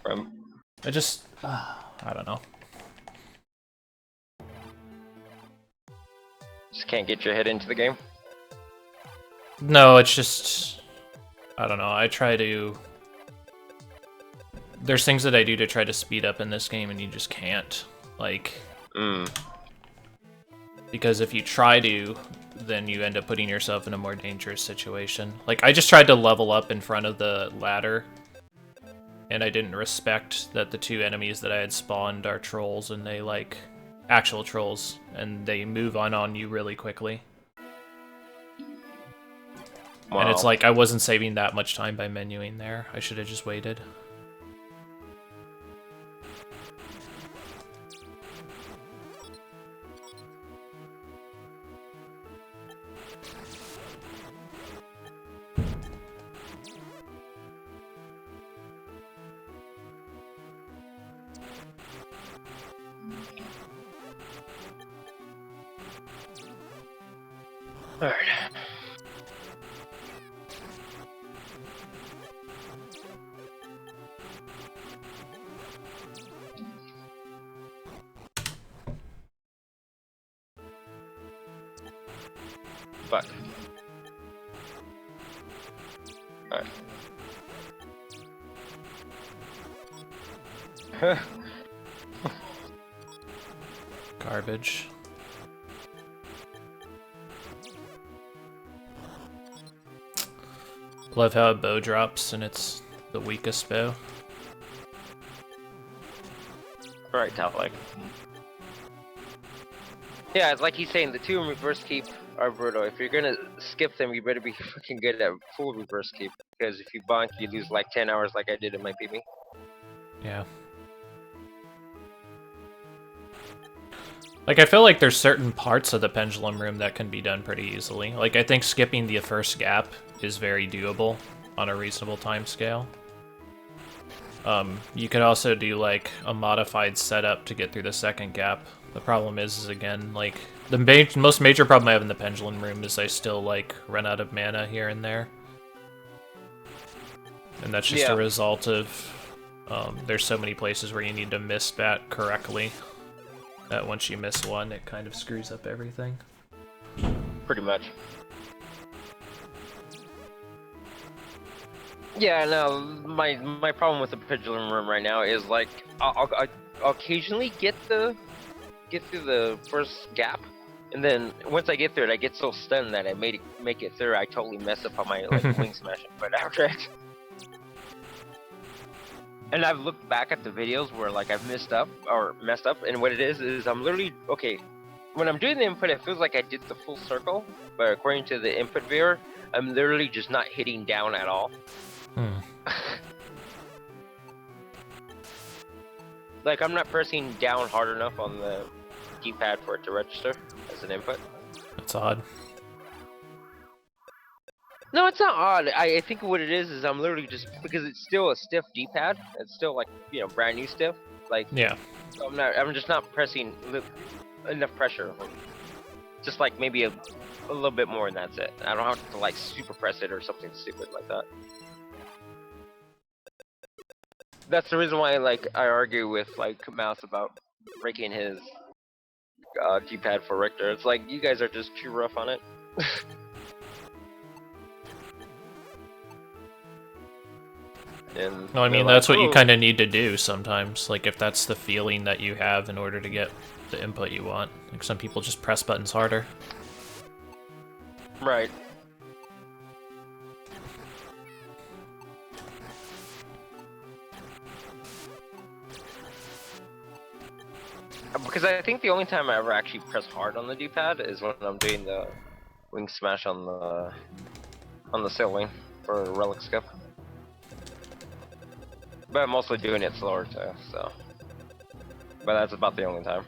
from? I don't know. Just can't get your head into the game? No, it's just, I don't know, I try to... There's things that I do to try to speed up in this game and you just can't. Like... Because if you try to, then you end up putting yourself in a more dangerous situation. Like, I just tried to level up in front of the ladder, and I didn't respect that the two enemies that I had spawned are trolls, and they, like, actual trolls, and they move on you really quickly. Wow. And it's like, I wasn't saving that much time by menuing there. I should have just waited. Alright. Fuck. Alright. Garbage. Love how a bow drops and it's the weakest bow. Alright, Talek. Yeah, it's like he's saying, the two in reverse keep are brutal. If you're gonna skip them, you better be fucking good at full reverse keep. Because if you bonk, you lose like 10 hours like I did in my PB. Yeah. Like, I feel like there's certain parts of the Pendulum Room that can be done pretty easily. Like, I think skipping the first gap is very doable on a reasonable time scale. You could also do, like, a modified setup to get through the second gap. The problem is again, like, the most major problem I have in the Pendulum Room is I still, like, run out of mana here and there. And that's just a result of, there's so many places where you need to miss that correctly, that once you miss one, it kind of screws up everything. Pretty much. Yeah, no, my problem with the Pendulum Room right now is, like, I'll occasionally get through the first gap, and then once I get through it, I get so stunned that I make it through. I totally mess up on my wing smash but after it. And I've looked back at the videos where like I've messed up, and what it is I'm literally okay. When I'm doing the input, it feels like I did the full circle, but according to the input viewer, I'm literally just not hitting down at all. Like, I'm not pressing down hard enough on the D-pad for it to register as an input. That's odd. No, it's not odd. I think what it is I'm literally just, because it's still a stiff D-pad. It's still like, you know, brand new stiff. Like, yeah. So I'm just not pressing enough pressure. Just like maybe a little bit more, and that's it. I don't have to like super press it or something stupid like that. That's the reason why like I argue with like Mouse about breaking his D-pad for Richter. It's like, you guys are just too rough on it. No, I mean, that's what you kind of need to do sometimes. Like, if that's the feeling that you have in order to get the input you want. Like, some people just press buttons harder. Right. Because I think the only time I ever actually press hard on the D-pad is when I'm doing the wing smash on the sail wing for relic skip. But I'm mostly doing it slower too, so. But that's about the only time.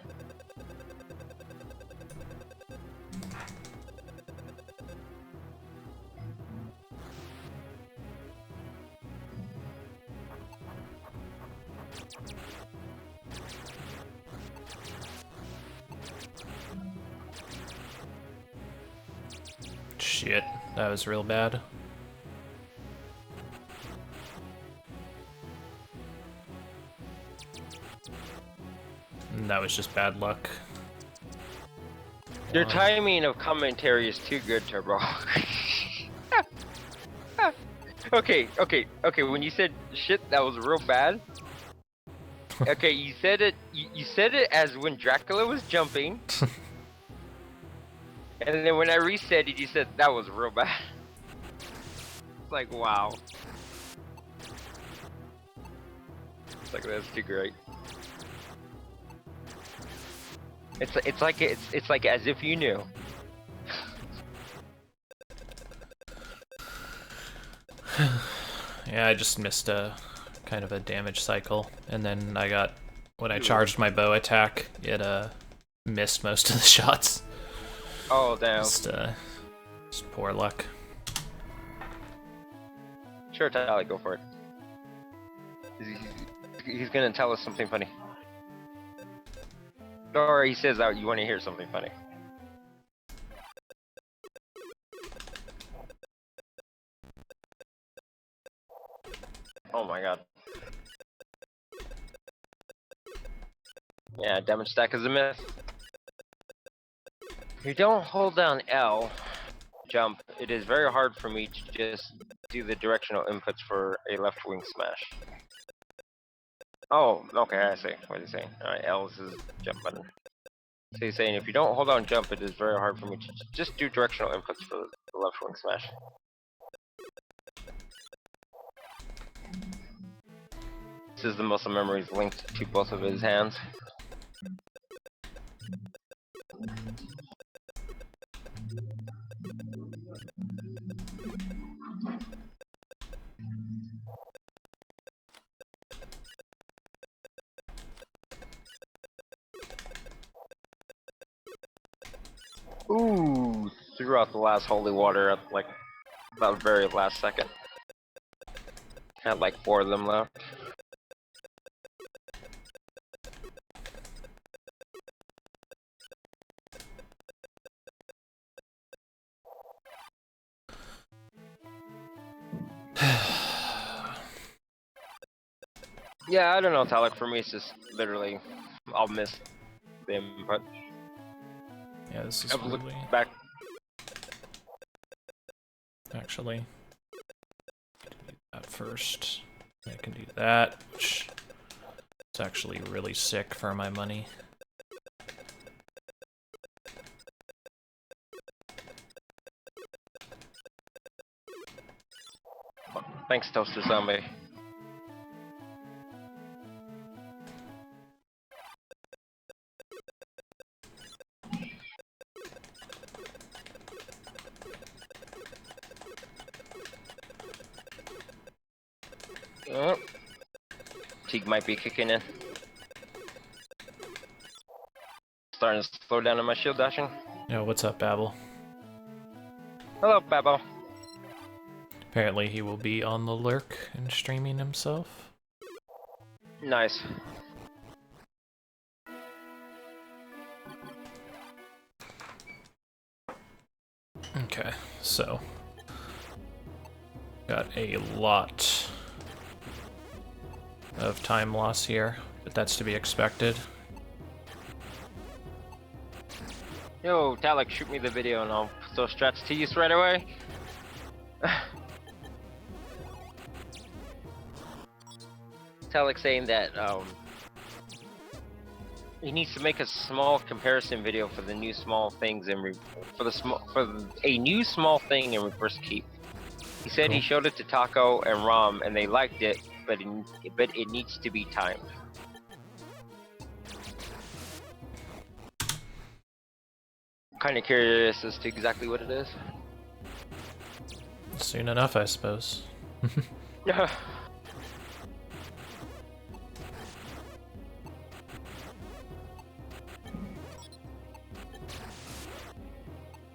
Shit, that was real bad. And that was just bad luck. Your timing of commentary is too good, Turbo. Okay. When you said shit, that was real bad. Okay, you said it. You said it as when Dracula was jumping, and then when I reset it, you said that was real bad. It's like wow. It's like that's too great. It's like as if you knew. Yeah, I just missed a kind of a damage cycle, and then I got when I charged my bow attack, it missed most of the shots. Oh damn. Just poor luck. Sure, Tyler, go for it. He's gonna tell us something funny. Or he says that you want to hear something funny. Oh my god. Yeah, damage stack is a myth. If you don't hold down L, jump, it is very hard for me to just do the directional inputs for a left wing smash. Oh, okay, I see what he's saying. Alright, L is his jump button. So he's saying if you don't hold down jump, it is very hard for me to just do directional inputs for the left wing smash. This is the muscle memories linked to both of his hands. Ooh, threw out the last holy water at like the very last second. Had like 4 of them left. Yeah, I don't know, Talek. For me, it's just literally, I'll miss the input. Yeah, this is I've really... looked back. Actually, do that first. I can do that, which is actually really sick for my money. Thanks, Toaster Zombie. Oh. Teague might be kicking in. Starting to slow down on my shield dashing. Yo, what's up, Babel? Hello, Babbo. Apparently he will be on the lurk and streaming himself. Nice. Okay, so got a lot of time loss here, but that's to be expected. Yo, Talek, shoot me the video and I'll put those strats to use right away. Talek saying that he needs to make a small comparison video for the new small things and a new small thing in reverse keep. He said he showed it to Taco and Rom and they liked it, but it needs to be timed. Kind of curious as to exactly what it is. Soon enough, I suppose.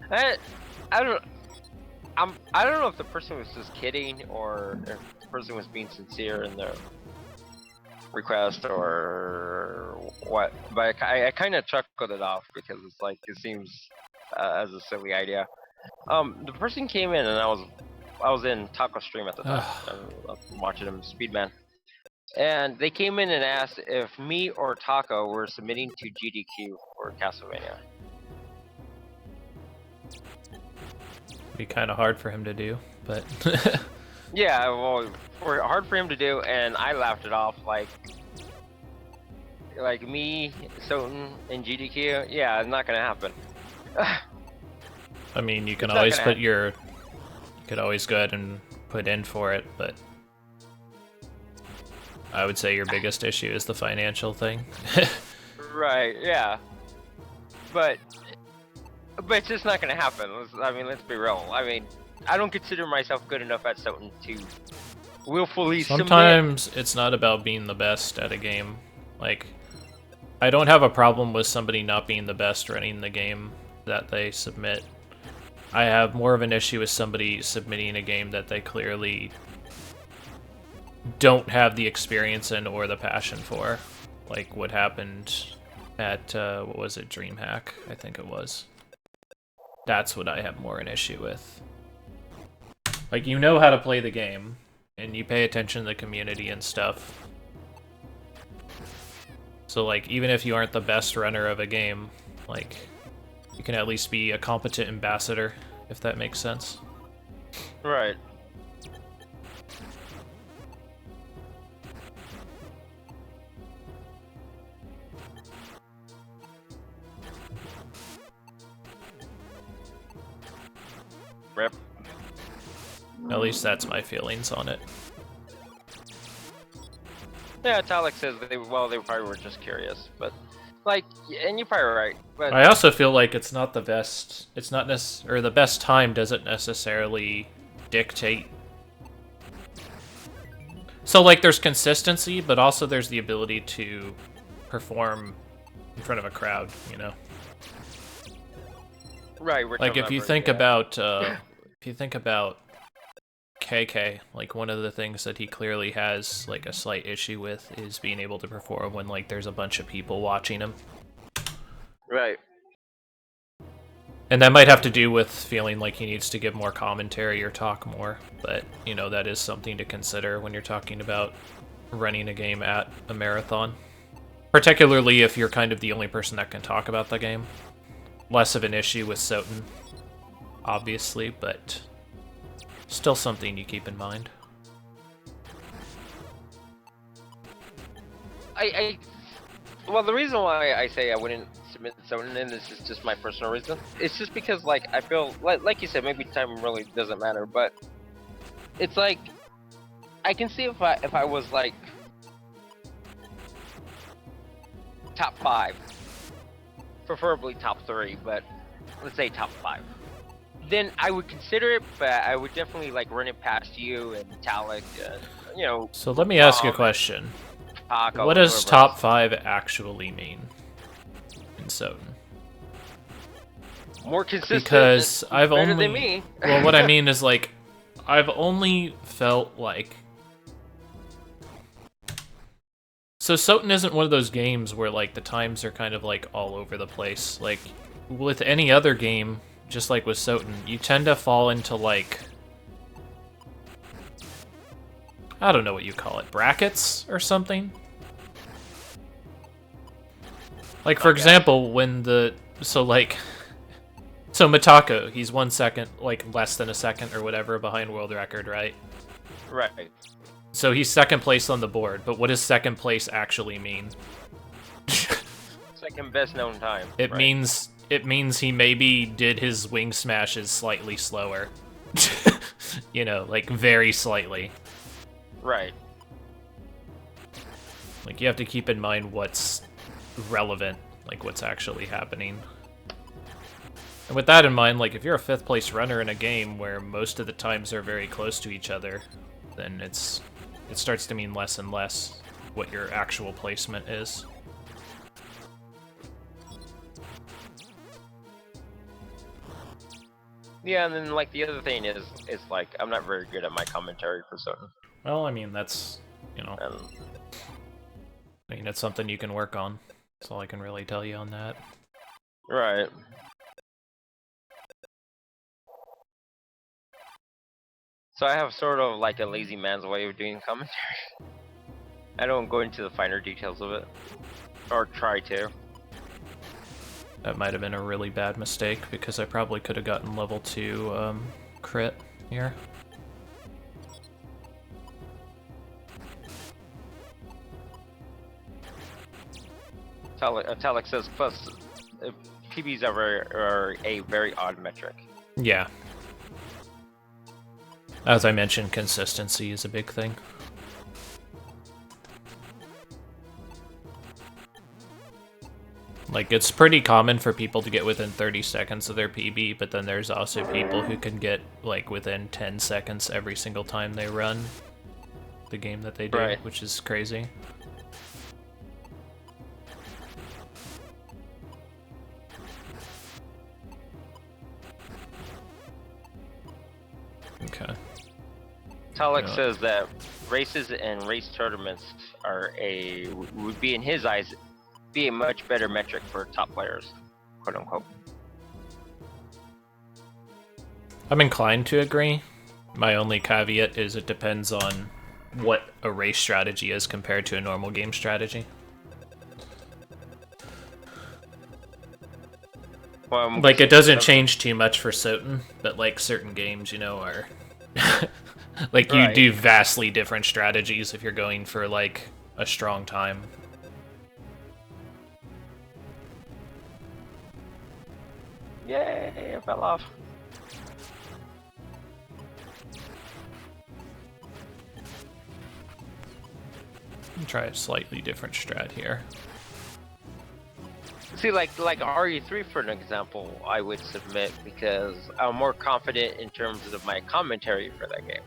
I don't know if the person was just kidding or if the person was being sincere in their request or what, but I kind of chuckled it off because it's like it seems as a silly idea. The person came in and I was in Taco stream at the time. I was watching him Speedman, and they came in and asked if me or Taco were submitting to GDQ for Castlevania. Be kind of hard for him to do, but Yeah, well, hard for him to do, and I laughed it off like me, Soten, and GDQ. Yeah, it's not gonna happen. I mean, you can It's not always gonna put your, you could always go ahead and put in for it, but I would say your biggest issue is the financial thing. Right, yeah. But it's just not gonna happen. I mean, let's be real. I mean, I don't consider myself good enough at Soten to willfully submit. Sometimes it's not about being the best at a game. Like, I don't have a problem with somebody not being the best running the game that they submit. I have more of an issue with somebody submitting a game that they clearly don't have the experience in or the passion for. Like what happened at, what was it, DreamHack, I think it was. That's what I have more an issue with. Like, you know how to play the game, and you pay attention to the community and stuff. So, like, even if you aren't the best runner of a game, like, you can at least be a competent ambassador, if that makes sense. Right. Rip. At least that's my feelings on it. Yeah, Talek says they probably were just curious, but like, and you're probably right. But I also feel like it's not the best. It's not or the best time doesn't necessarily dictate. So like, there's consistency, but also there's the ability to perform in front of a crowd. You know, right. like if you think about, KK, like one of the things that he clearly has like a slight issue with is being able to perform when like there's a bunch of people watching him. Right. And that might have to do with feeling like he needs to give more commentary or talk more, but, you know, that is something to consider when you're talking about running a game at a marathon. Particularly if you're kind of the only person that can talk about the game. Less of an issue with Soten, obviously, but still something you keep in mind. Well, the reason why I say I wouldn't submit Soten in is just my personal reason. It's just because, like, I feel like you said, maybe time really doesn't matter, but it's like I can see if I was like top 5, preferably top 3, but let's say top 5. Then I would consider it, but I would definitely like run it past you and Talek, you know. So let me ask you a question. Taco, What does top 5 actually mean in Soten? More consistent. Because I've better only... than me. Well, what I mean is, like, I've only felt like... So Soten isn't one of those games where, like, the times are kind of, like, all over the place. Like, with any other game, just like with Soten, you tend to fall into, like... I don't know what you call it, brackets or something? Like, for example, when the... So, like... So Mitako, he's 1 second, like, less than a second or whatever behind world record, right? Right. So he's second place on the board, but what does second place actually mean? Second best known time. It right? means he maybe did his wing smashes slightly slower. You know, like, very slightly. Right. Like, you have to keep in mind what's relevant, like, what's actually happening. And with that in mind, like, if you're a 5th place runner in a game where most of the times are very close to each other, then it starts to mean less and less what your actual placement is. Yeah, and then like the other thing is like I'm not very good at my commentary for Soten. Well, I mean, that's, you know, I mean, it's something you can work on. That's all I can really tell you on that. Right. So I have sort of like a lazy man's way of doing commentary. I don't go into the finer details of it, or try to. That might have been a really bad mistake because I probably could have gotten level 2 crit here. Talek says plus PBs are a very odd metric. Yeah. As I mentioned, consistency is a big thing. Like, it's pretty common for people to get within 30 seconds of their PB, but then there's also people who can get, like, within 10 seconds every single time they run the game that they do, Right. which is crazy. Okay. Talek Yeah. says that races and race tournaments would be in his eyes be a much better metric for top players, quote unquote. I'm inclined to agree. My only caveat is it depends on what a race strategy is compared to a normal game strategy. Well, I'm Like, it guessing doesn't some- change too much for Soten, but like certain games, you know, are like you Right. do vastly different strategies if you're going for like a strong time. Yay! I fell off. Try a slightly different strat here. See, like RE3 for an example, I would submit because I'm more confident in terms of my commentary for that game.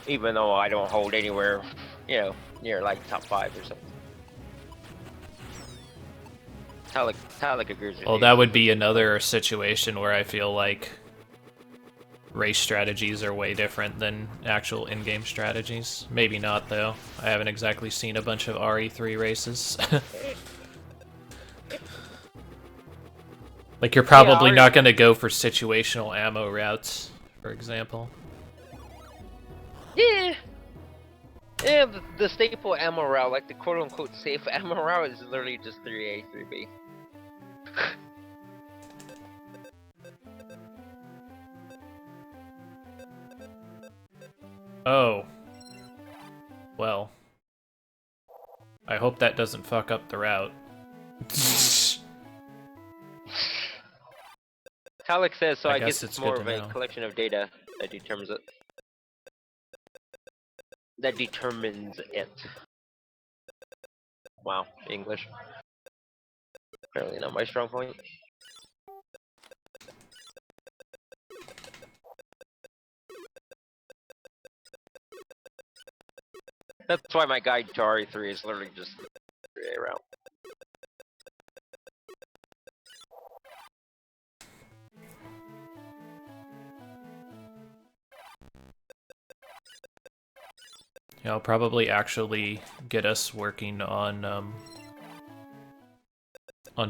Even though I don't hold anywhere, you know, near like top 5 or something. Talek agrees with Well, you. that would be another situation where I feel like race strategies are way different than actual in-game strategies. Maybe not, though. I haven't exactly seen a bunch of RE3 races. Like, you're probably RE not going to go for situational ammo routes, for example. Yeah. Yeah, the staple ammo route, like the quote-unquote safe ammo route, is literally just 3A, 3B. Oh. Well. I hope that doesn't fuck up the route. Talek says, so I I guess guess it's it's more good of to a know. collection of data that determines it. That determines it. Wow, English. Apparently not my strong point. That's why my guide to RE3 is literally just 3A route. Yeah, I'll probably actually get us working on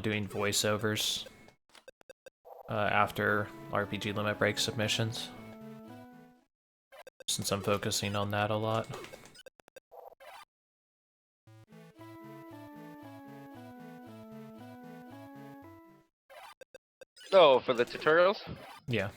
doing voiceovers after RPG Limit Break submissions, since I'm focusing on that a lot. Oh, for the tutorials? Yeah.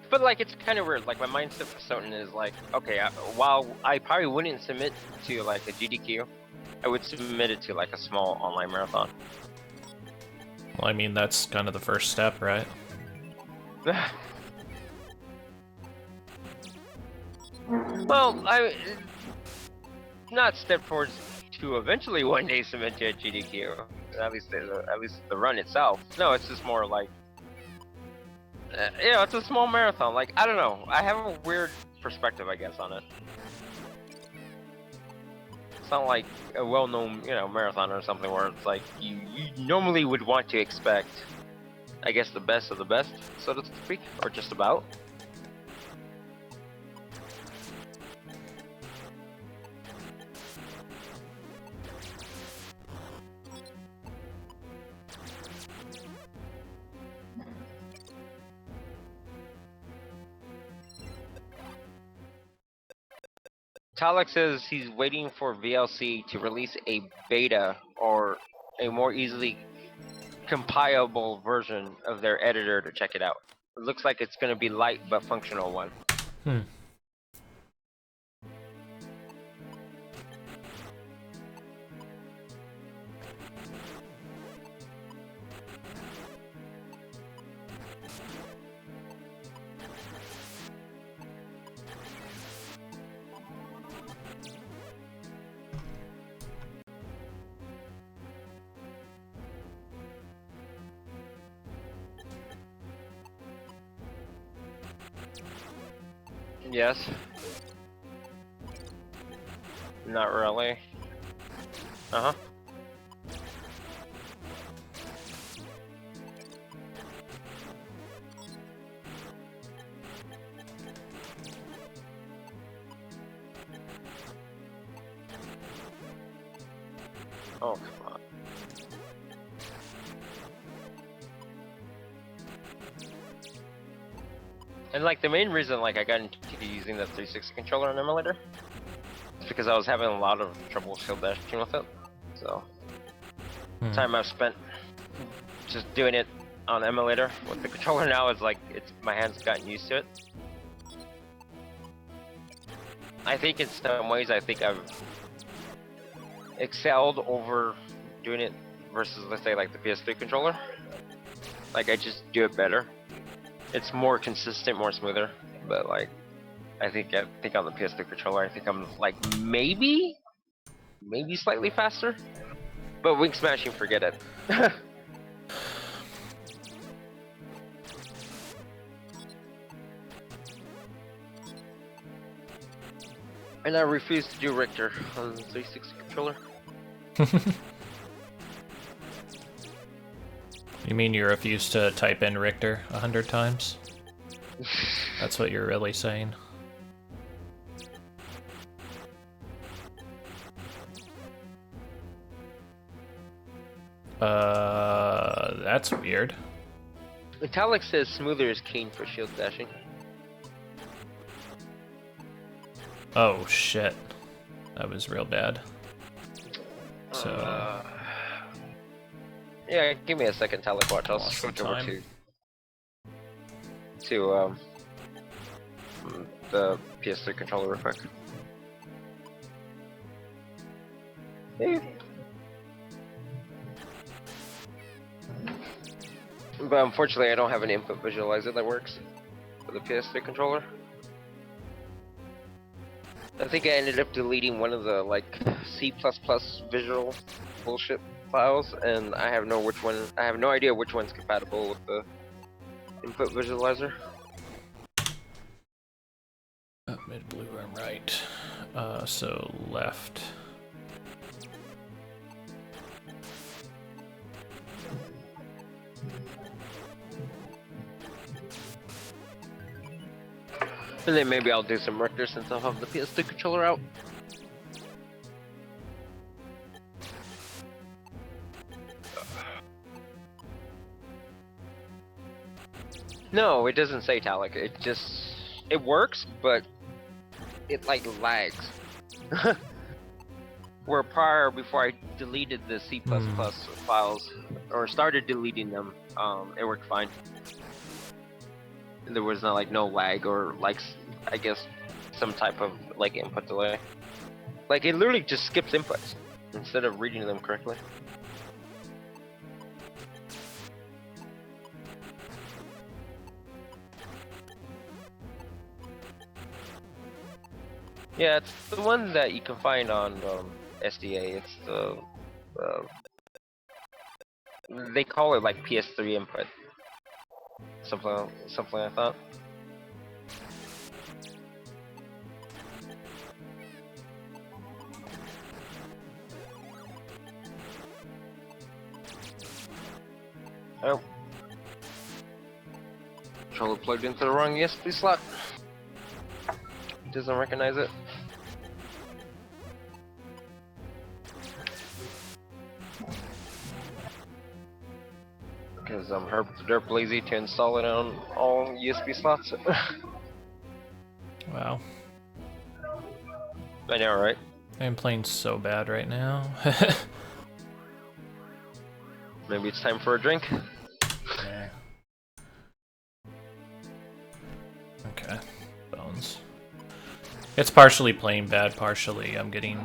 But like, it's kind of weird. Like, my mindset for Soten is like, okay, while I probably wouldn't submit to like a GDQ, I would submit it to like a small online marathon. Well, I mean, that's kind of the first step, right? Well, I not step towards to eventually one day submit to a GDQ. At least the run itself. No, it's just more like, you know, it's a small marathon. Like, I don't know. I have a weird perspective, I guess, on it. It's not like a well-known, you know, marathon or something where it's like you normally would want to expect, I guess, the best of the best, so to speak, or just about. Talek says he's waiting for VLC to release a beta or a more easily compilable version of their editor to check it out. It looks like it's going to be light but functional one. Yes. Not really. Uh-huh. Oh, come on. And like the main reason like I got into using the 360 controller on emulator is because I was having a lot of trouble shield dashing with it. So time I've spent just doing it on emulator with the controller now is like my hands gotten used to it. I think in some ways I think I've excelled over doing it versus let's say like the PS3 controller. Like I just do it better. It's more consistent, more smoother, but like I think on the PS3 controller I think I'm like maybe slightly faster. But wing smashing, forget it. And I refuse to do Richter on the 360 controller. You mean you refuse to type in Richter 100 times? That's what you're really saying? That's weird. Metallic says smoother is keen for shield dashing. Oh shit. That was real bad. So... yeah, give me a second, Talek watch. I'll switch over to the PS3 controller real quick. Yeah. But unfortunately, I don't have an input visualizer that works for the PS3 controller. I think I ended up deleting one of the like C++ visual bullshit files, and I have no idea which one's compatible with the input visualizer. Mid blue and right. So left. And then maybe I'll do some Richter since I'll have the PS2 controller out. No, it doesn't say Talek. It works, but it like lags. Where prior, before I deleted the C++ files, or started deleting them, it worked fine. There was no lag or like, I guess, some type of like input delay. Like it literally just skips inputs instead of reading them correctly. Yeah, it's the one that you can find on SDA. It's the they call it like PS3 input, something like that. Oh, controller plugged into the wrong USB slot. It doesn't recognize it. Because I'm derp lazy to install it on all USB slots. Wow. I know, right? I'm playing so bad right now. Maybe it's time for a drink. Yeah. Okay. Bones. It's partially playing bad, partially I'm getting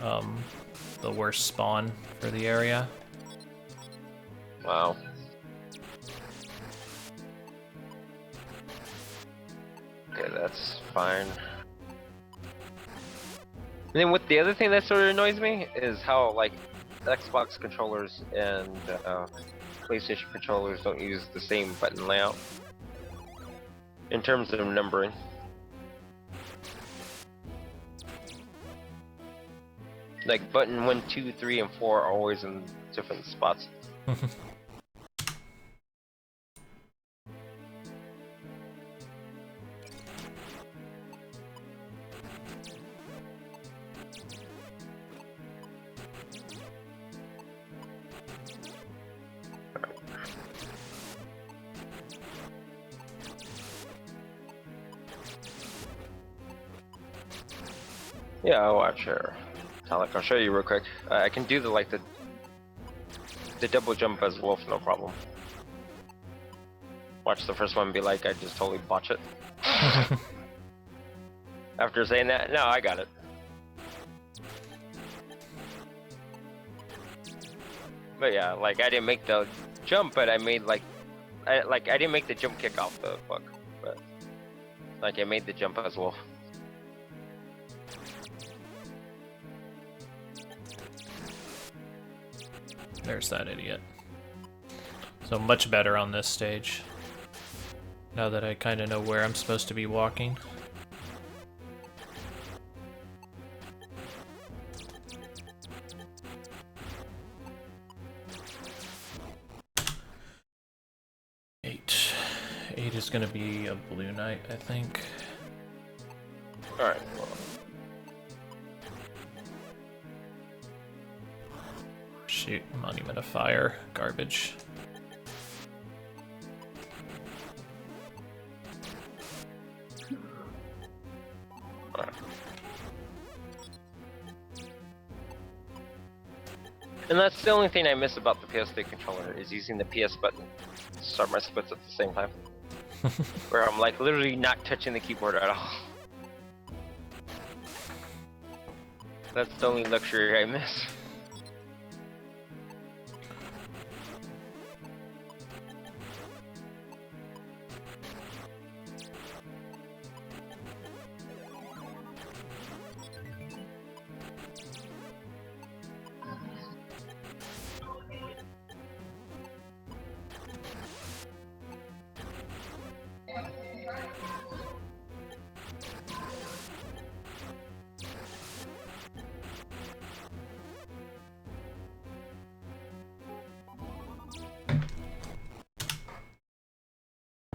the worst spawn for the area. Wow. Okay, that's fine. And then the other thing that sort of annoys me is how like Xbox controllers and PlayStation controllers don't use the same button layout in terms of numbering. Like button 1, 2, 3, and 4 are always in different spots. Yeah, I'll watch her. I'll show you real quick. I can do the double jump as Wolf, no problem. Watch the first one and be like, I just totally botch it. After saying that, no, I got it. But yeah, like I didn't make the jump, but I made I didn't make the jump kick off the book, but like I made the jump as Wolf. There's that idiot. So much better on this stage. Now that I kind of know where I'm supposed to be walking. Eight is gonna be a Blue Knight, I think. Alright. Shoot, Monument of Fire, garbage. And that's the only thing I miss about the PS3 controller, is using the PS button to start my splits at the same time. Where I'm like literally not touching the keyboard at all. That's the only luxury I miss.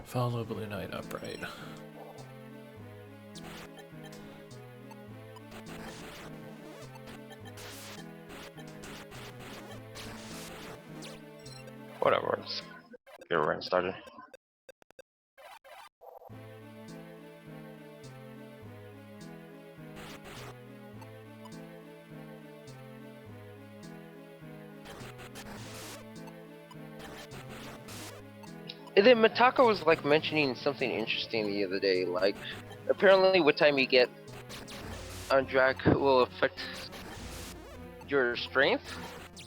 Follow Blue Knight upright. Whatever, let's get a run started. And then Mitaka was like mentioning something interesting the other day, like apparently what time you get on Drac will affect your strength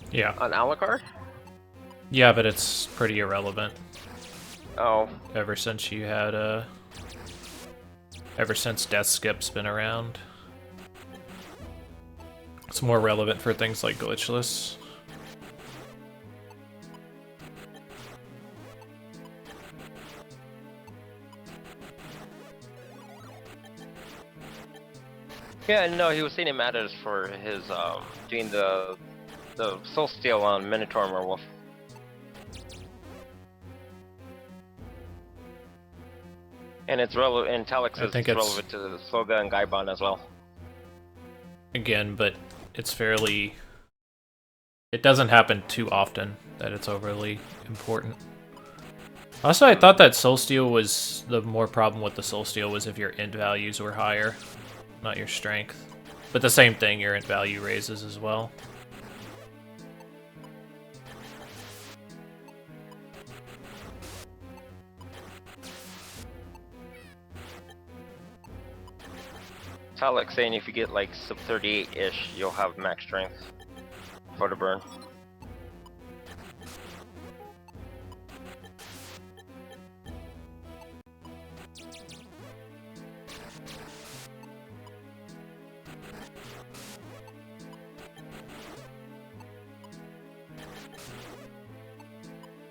Yeah. on Alucard. Yeah, but it's pretty irrelevant. Oh. Ever since you had ever since Death Skip's been around. It's more relevant for things like Glitchless. Yeah, no, he was saying it matters for his doing the soul steal on Minotaur and Werewolf. And it's relevant, and Talix I is think it's relevant to Soga and Gaibon as well. Again, but it's fairly... It doesn't happen too often that it's overly important. Also, I thought that Soulsteel was... The more problem with the Soulsteel was if your int values were higher, not your strength. But the same thing, your int value raises as well. Talek saying if you get like sub 38-ish, you'll have max strength for the burn.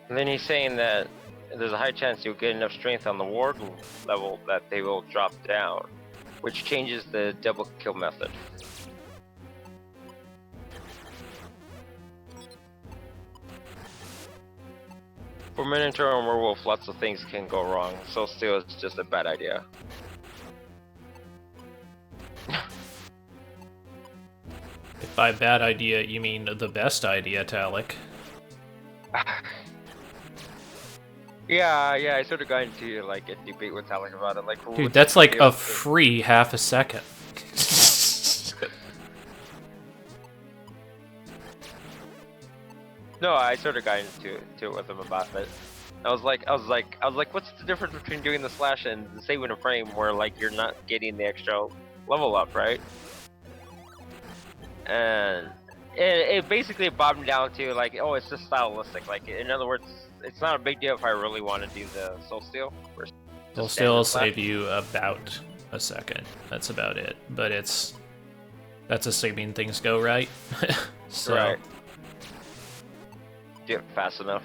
And then he's saying that there's a high chance you'll get enough strength on the warden level that they will drop down, which changes the double kill method. For Minotaur and Werewolf, lots of things can go wrong, so still it's just a bad idea. If by bad idea you mean the best idea, Talek. Yeah, I sort of got into like a debate with Talek about it. Like, Dude, that's like a free half a second. No, I sort of got into it with him about it. I was like, what's the difference between doing the slash and saving a frame where like you're not getting the extra level up, right? And it basically bobbed down to like, oh, it's just stylistic. Like, in other words, it's not a big deal if I really want to do the soul steal. It'll still save you about a second. That's about it. But that's assuming things go right. So. Right. Do it fast enough.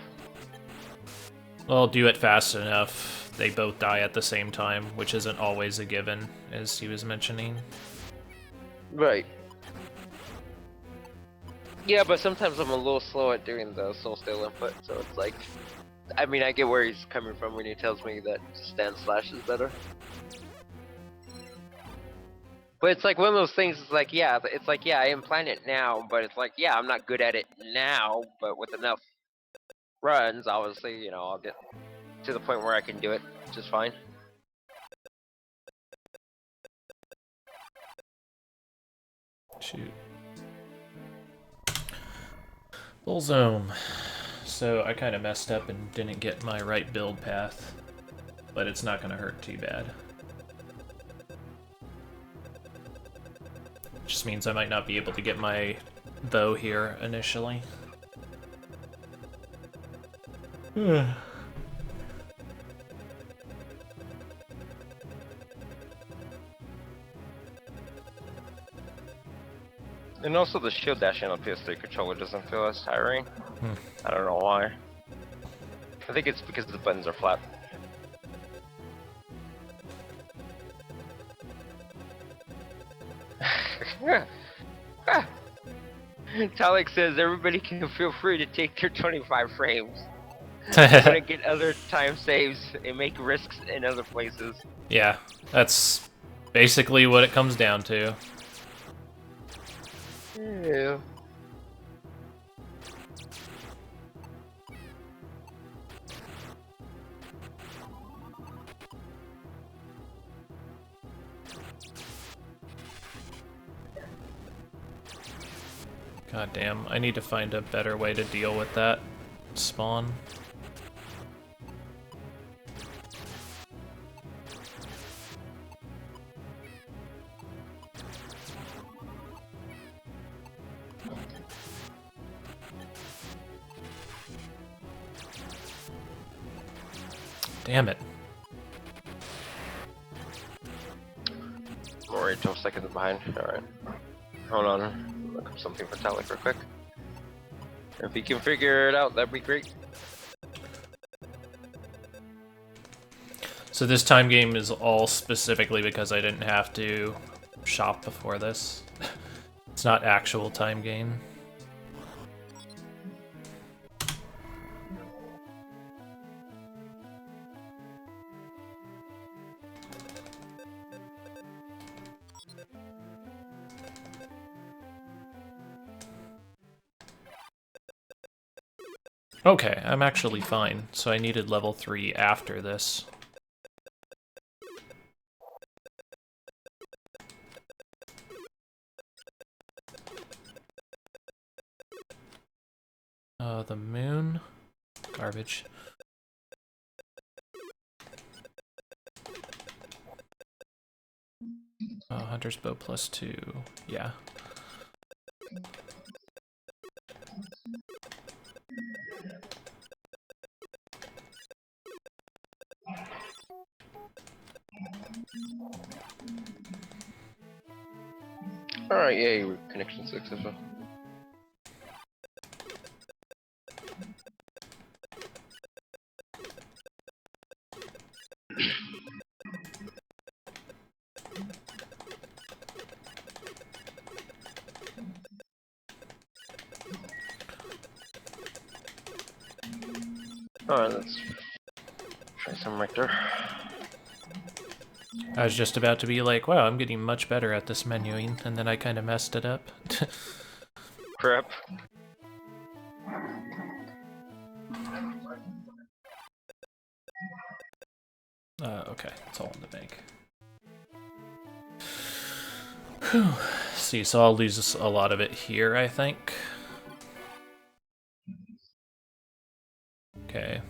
Well, do it fast enough. They both die at the same time, which isn't always a given, as he was mentioning. Right. Yeah, but sometimes I'm a little slow at doing the soul steal input, so it's like, I mean, I get where he's coming from when he tells me that stand slash is better. But it's like one of those things, it's like, yeah, I am playing it now, but it's like, yeah, I'm not good at it now, but with enough runs, obviously, you know, I'll get to the point where I can do it just fine. Shoot. Bullzome. So I kind of messed up and didn't get my right build path, but it's not going to hurt too bad. Just means I might not be able to get my bow here initially. And also the shield dashing on PS3 controller doesn't feel as tiring. I don't know why. I think it's because the buttons are flat. Talek says everybody can feel free to take their 25 frames. But get other time saves and make risks in other places. Yeah, that's basically what it comes down to. Yeah. God damn, I need to find a better way to deal with that spawn. Damn it. I'm already 12 seconds behind. Alright. Hold on. Look up something for Talek real quick. If you can figure it out, that'd be great. So this time game is all specifically because I didn't have to shop before this. It's not actual time game. Okay, I'm actually fine, so I needed level 3 after this. The moon. Garbage. Hunter's bow +2. Yeah. Alright, yeah, connection successful. Alright, let's try some Richter. I was just about to be like, wow, I'm getting much better at this menuing, and then I kind of messed it up. Crap. Okay, it's all in the bank. Whew. See, so I'll lose a lot of it here, I think. Okay.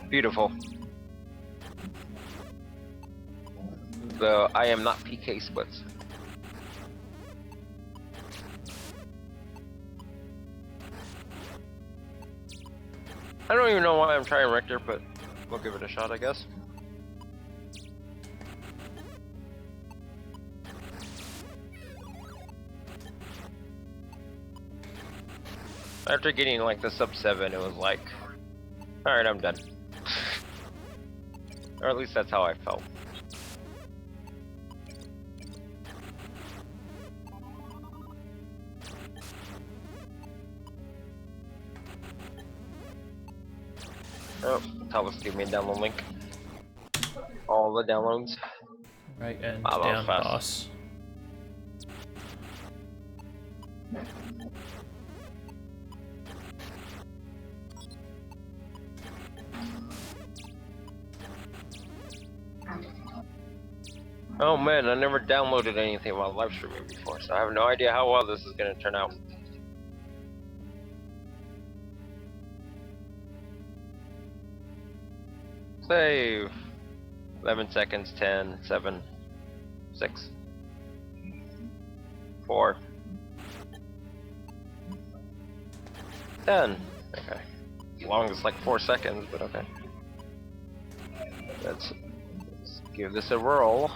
Beautiful. The I am not PK splits. I don't even know why I'm trying Richter, but we'll give it a shot, I guess. After getting like the sub 7, it was like, alright, I'm done. Or at least that's how I felt. Oh, Talos gave me a download link. All the downloads. Right end Wow, that was down fast. boss. Oh man, I never downloaded anything while live streaming before, so I have no idea how well this is gonna turn out. Say 11 seconds, 10, 7, 6, 4, 10. Okay. As long as like 4 seconds, but okay. Let's give this a roll.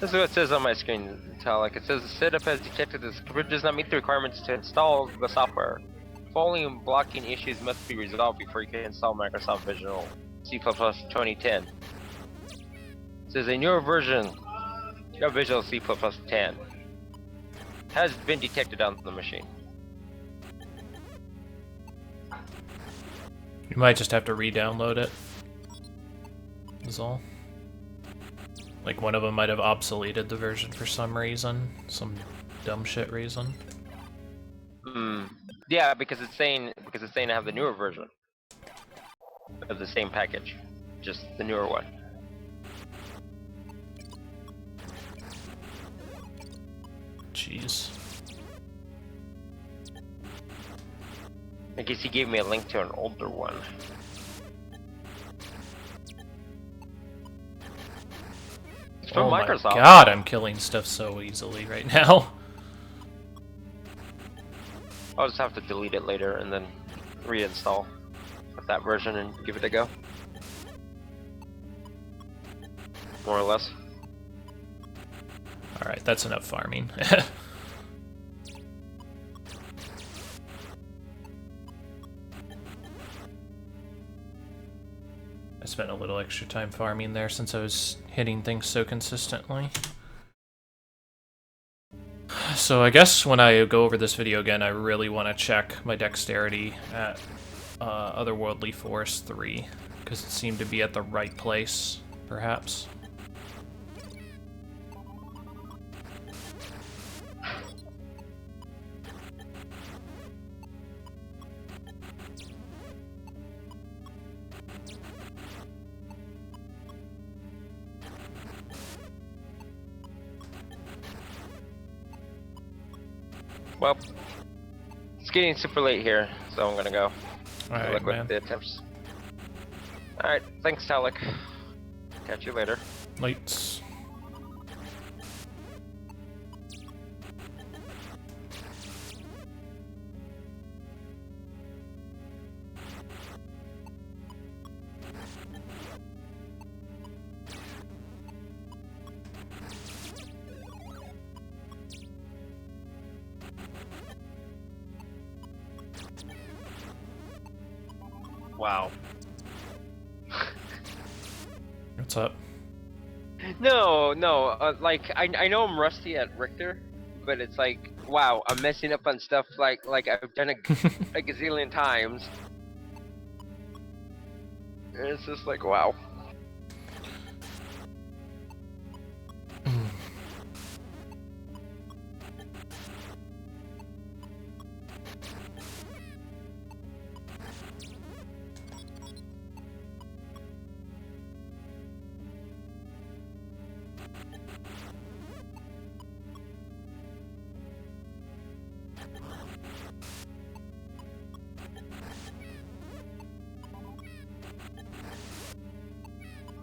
This is what it says on my screen, Talik. It says the setup has detected this computer does not meet the requirements to install the software. Following blocking issues must be resolved before you can install Microsoft Visual C++ 2010. It says a newer version of Visual C++ 10 has been detected on the machine. You might just have to re-download it. Is all. Like one of them might have obsoleted the version for some reason, some dumb shit reason. Yeah, because it's saying I have the newer version of the same package, just the newer one. Jeez. I guess he gave me a link to an older one. It's from Microsoft. My god, I'm killing stuff so easily right now. I'll just have to delete it later and then reinstall that version and give it a go. More or less. Alright, that's enough farming. I spent a little extra time farming there since I was hitting things so consistently. So I guess when I go over this video again, I really want to check my dexterity at Otherworldly Forest 3, because it seemed to be at the right place, perhaps. Well, it's getting super late here, so I'm gonna go. All Good right, luck with man. the attempts. Alright, thanks, Talik. Catch you later. Lights. Wow. What's up? No, like I know I'm rusty at Richter, but it's like, wow, I'm messing up on stuff like I've done a gazillion times. And it's just like, wow.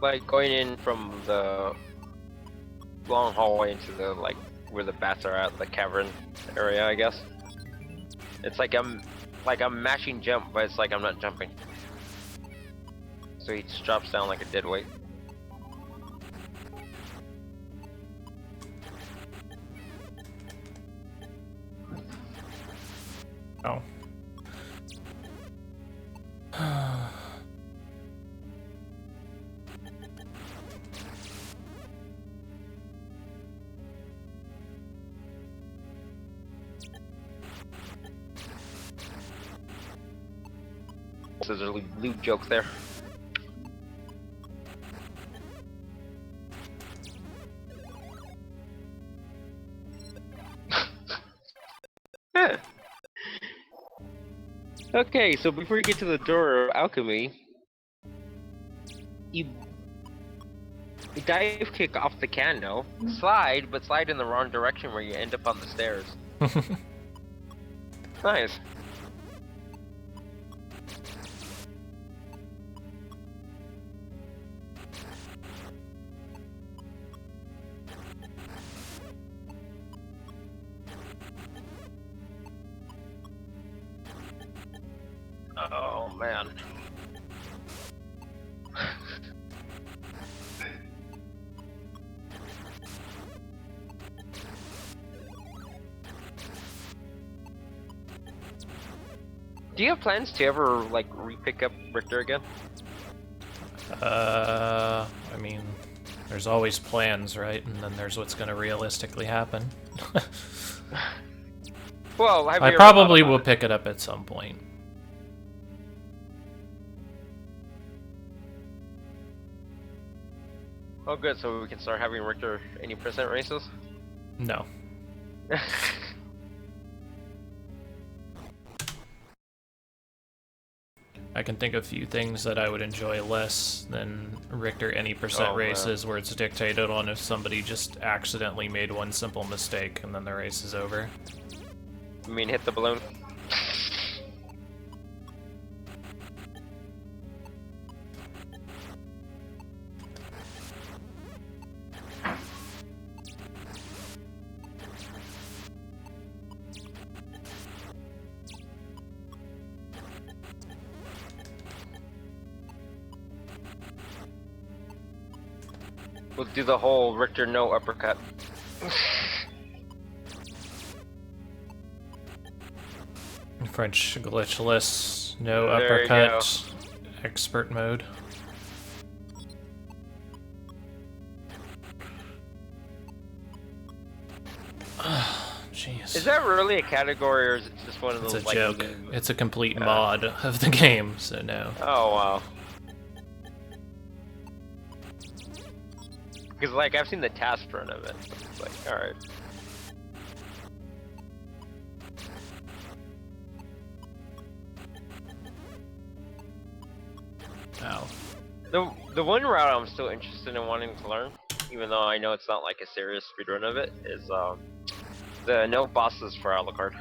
Like going in from the long hallway into the like where the bats are at, the cavern area, I guess. It's like I'm mashing jump, but it's like I'm not jumping. So he just drops down like a dead weight. Oh. So there's a loot joke there. Okay, so before you get to the door of alchemy, you dive kick off the candle, slide, but slide in the wrong direction where you end up on the stairs. Nice. Oh man. Do you have plans to ever like re-pick up Richter again? I mean, there's always plans, right? And then there's what's gonna realistically happen. Well, have you I ever probably thought about will it? pick it up at some point. Oh good, so we can start having Richter 80% races? No. I can think of a few things that I would enjoy less than Richter any percent Oh, man. races where it's dictated on if somebody just accidentally made one simple mistake and then the race is over. You mean hit the balloon? We'll do the whole Richter no uppercut. French glitchless, no There you uppercut, expert mode. Jeez. Is that really a category, or is it just one of It's those a like joke. memes? It's a complete mod of the game, so no. Oh wow. Because like I've seen the task run of it. It's like, all right. Ow. The one route I'm still interested in wanting to learn, even though I know it's not like a serious speedrun of it, is the no bosses for Alucard.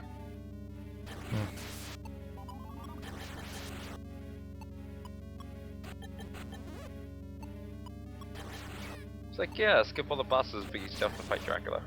It's like, yeah, skip all the bosses, but you still have to fight Dracula.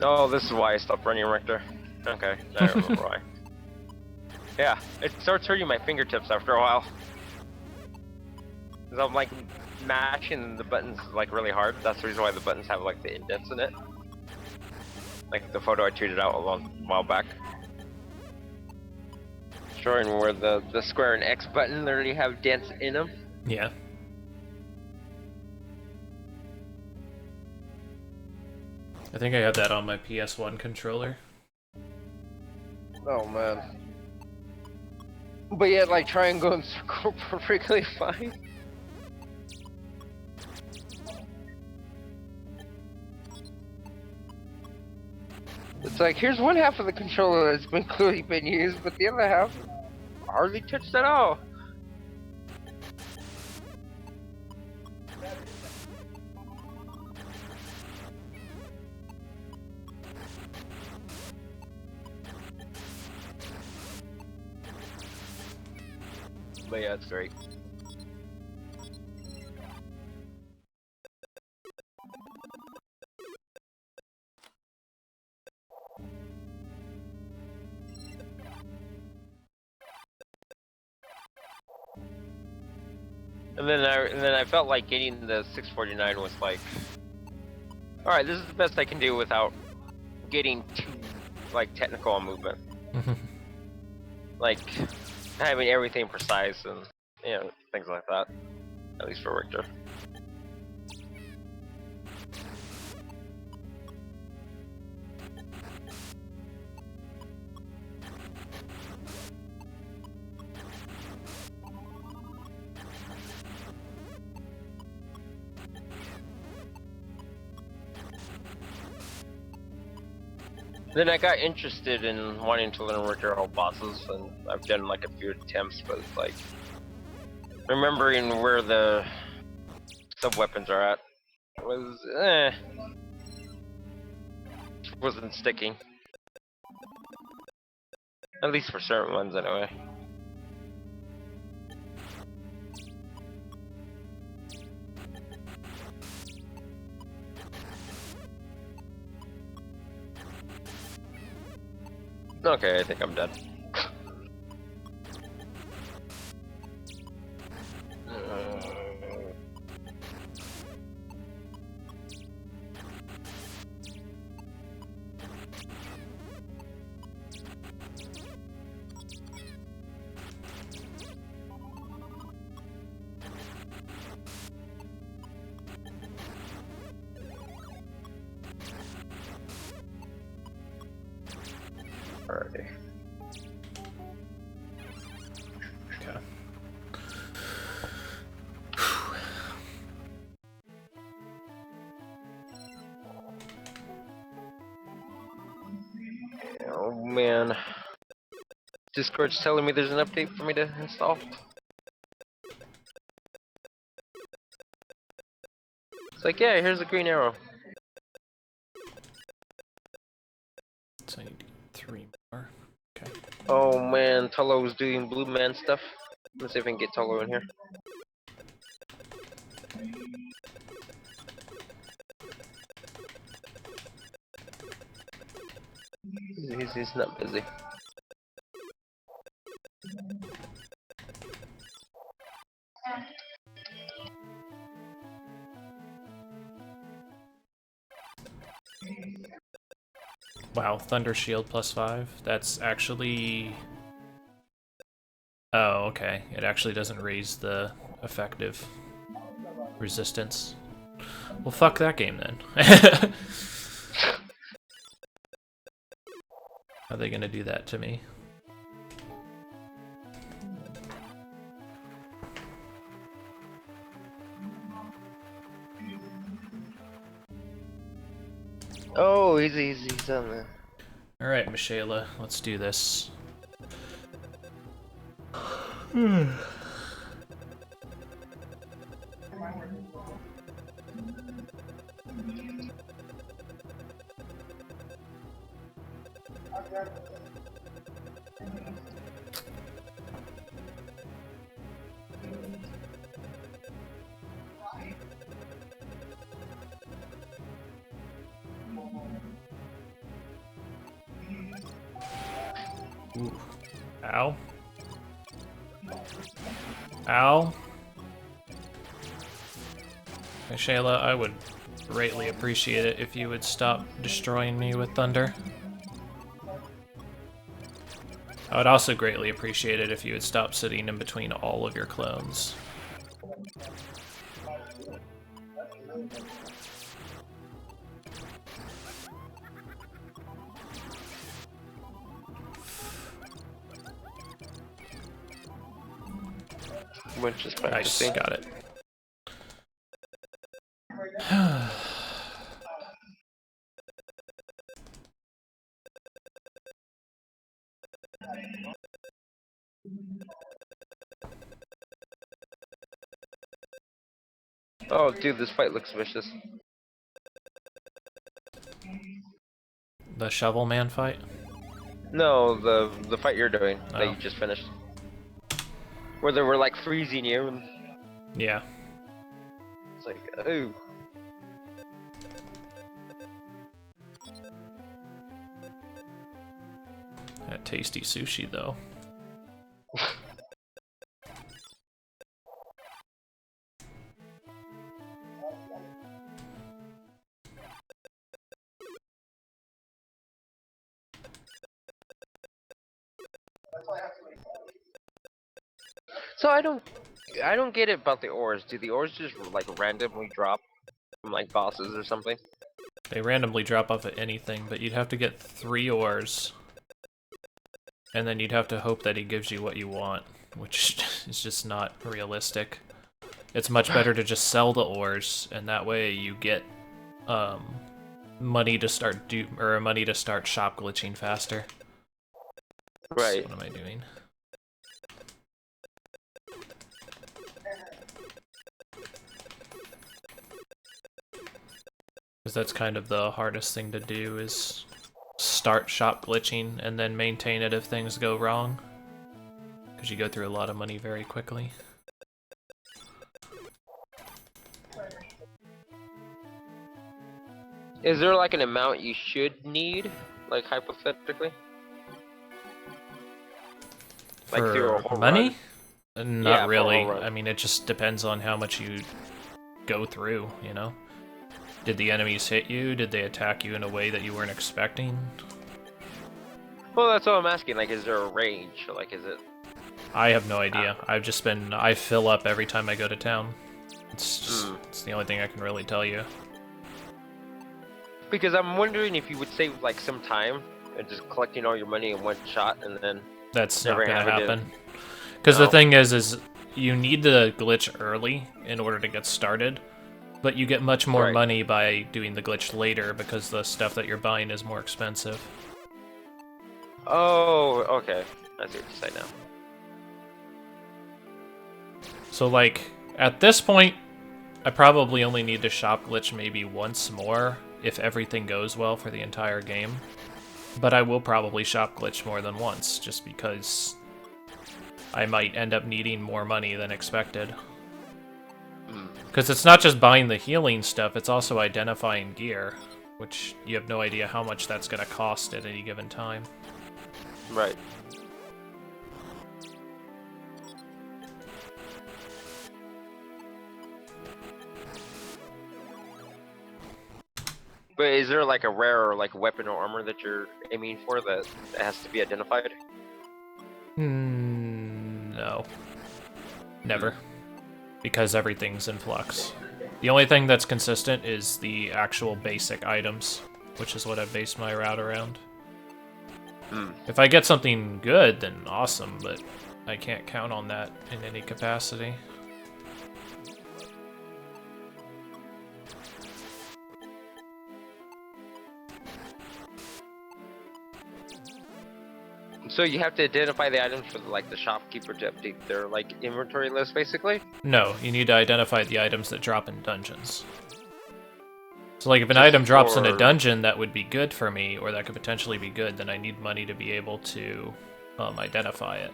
Oh, this is why I stopped running Richter. Okay, I remember why. Yeah, it starts hurting my fingertips after a while. Cause I'm like mashing the buttons like really hard. That's the reason why the buttons have like the indents in it. Like the photo I tweeted out a while back. Showing where the square and X button literally have dents in them. Yeah. I think I have that on my PS1 controller. Oh man. But yet, like, try and go in circle perfectly fine. It's like, here's one half of the controller that's been clearly been used, but the other half hardly touched at all. But yeah, it's great. And then I felt like getting the 649 was like, all right, this is the best I can do without getting too like technical on movement. Like having everything precise and things like that. At least for Richter. Then I got interested in wanting to learn Richter all bosses, and I've done like a few attempts, but it's like remembering where the sub weapons are at was wasn't sticking. At least for certain ones, anyway. Okay, I think I'm done. Alrighty. Okay. Oh man. Discord's telling me there's an update for me to install. It's like, yeah, here's a green arrow. So I need to get 3 more. Okay. Oh man, Tolo's doing blue man stuff. Let's see if I can get Tolo in here. He's not busy. Wow, Thunder Shield +5. That's actually... Oh, okay. It actually doesn't raise the effective resistance. Well, fuck that game then. How are they gonna do that to me? Oh, he's on there. Alright, Michaela, let's do this. Ooh. Ow. Ow. Hey, Shayla, I would greatly appreciate it if you would stop destroying me with thunder. I would also greatly appreciate it if you would stop sitting in between all of your clones. Winch is Nice, practicing. got it. Oh, dude, this fight looks vicious. The Shovel Man fight? No, the fight you're doing that Oh. you just finished, where they were like freezing you, and Yeah. it's like, oh. That tasty sushi, though. So I don't get it about the ores. Do the ores just like randomly drop from like bosses or something? They randomly drop off at anything, but you'd have to get 3 ores. And then you'd have to hope that he gives you what you want, which is just not realistic. It's much better to just sell the ores, and that way you get money to start money to start shop glitching faster. Right. So what am I doing? Because that's kind of the hardest thing to do, is start shop glitching and then maintain it if things go wrong. Because you go through a lot of money very quickly. Is there like an amount you should need, like hypothetically? Like through a For whole money? run? Not Yeah, for a really. whole run. I mean, it just depends on how much you go through, you know? Did the enemies hit you? Did they attack you in a way that you weren't expecting? Well, that's what I'm asking. Like, is there a range? Like, is it? I have no idea. I fill up every time I go to town. It's the only thing I can really tell you. Because I'm wondering if you would save like some time and just collecting all your money in one shot, and then That's not never gonna having to- happen. Because No. the thing is you need the glitch early in order to get started, but you get much more Right. money by doing the glitch later because the stuff that you're buying is more expensive. Oh, okay. I see what you say now. So like, at this point, I probably only need to shop glitch maybe once more if everything goes well for the entire game. But I will probably shop glitch more than once, just because I might end up needing more money than expected. Because it's not just buying the healing stuff, it's also identifying gear, which you have no idea how much that's going to cost at any given time. Right. But is there like a rare like weapon or armor that you're aiming for that has to be identified? No. Never. Because everything's in flux. The only thing that's consistent is the actual basic items, which is what I base my route around. If I get something good, then awesome, but I can't count on that in any capacity. So you have to identify the items for like the shopkeeper to update their like inventory list, basically. No, you need to identify the items that drop in dungeons. So like if an Just item drops in a for- dungeon that would be good for me, or that could potentially be good, then I need money to be able to identify it.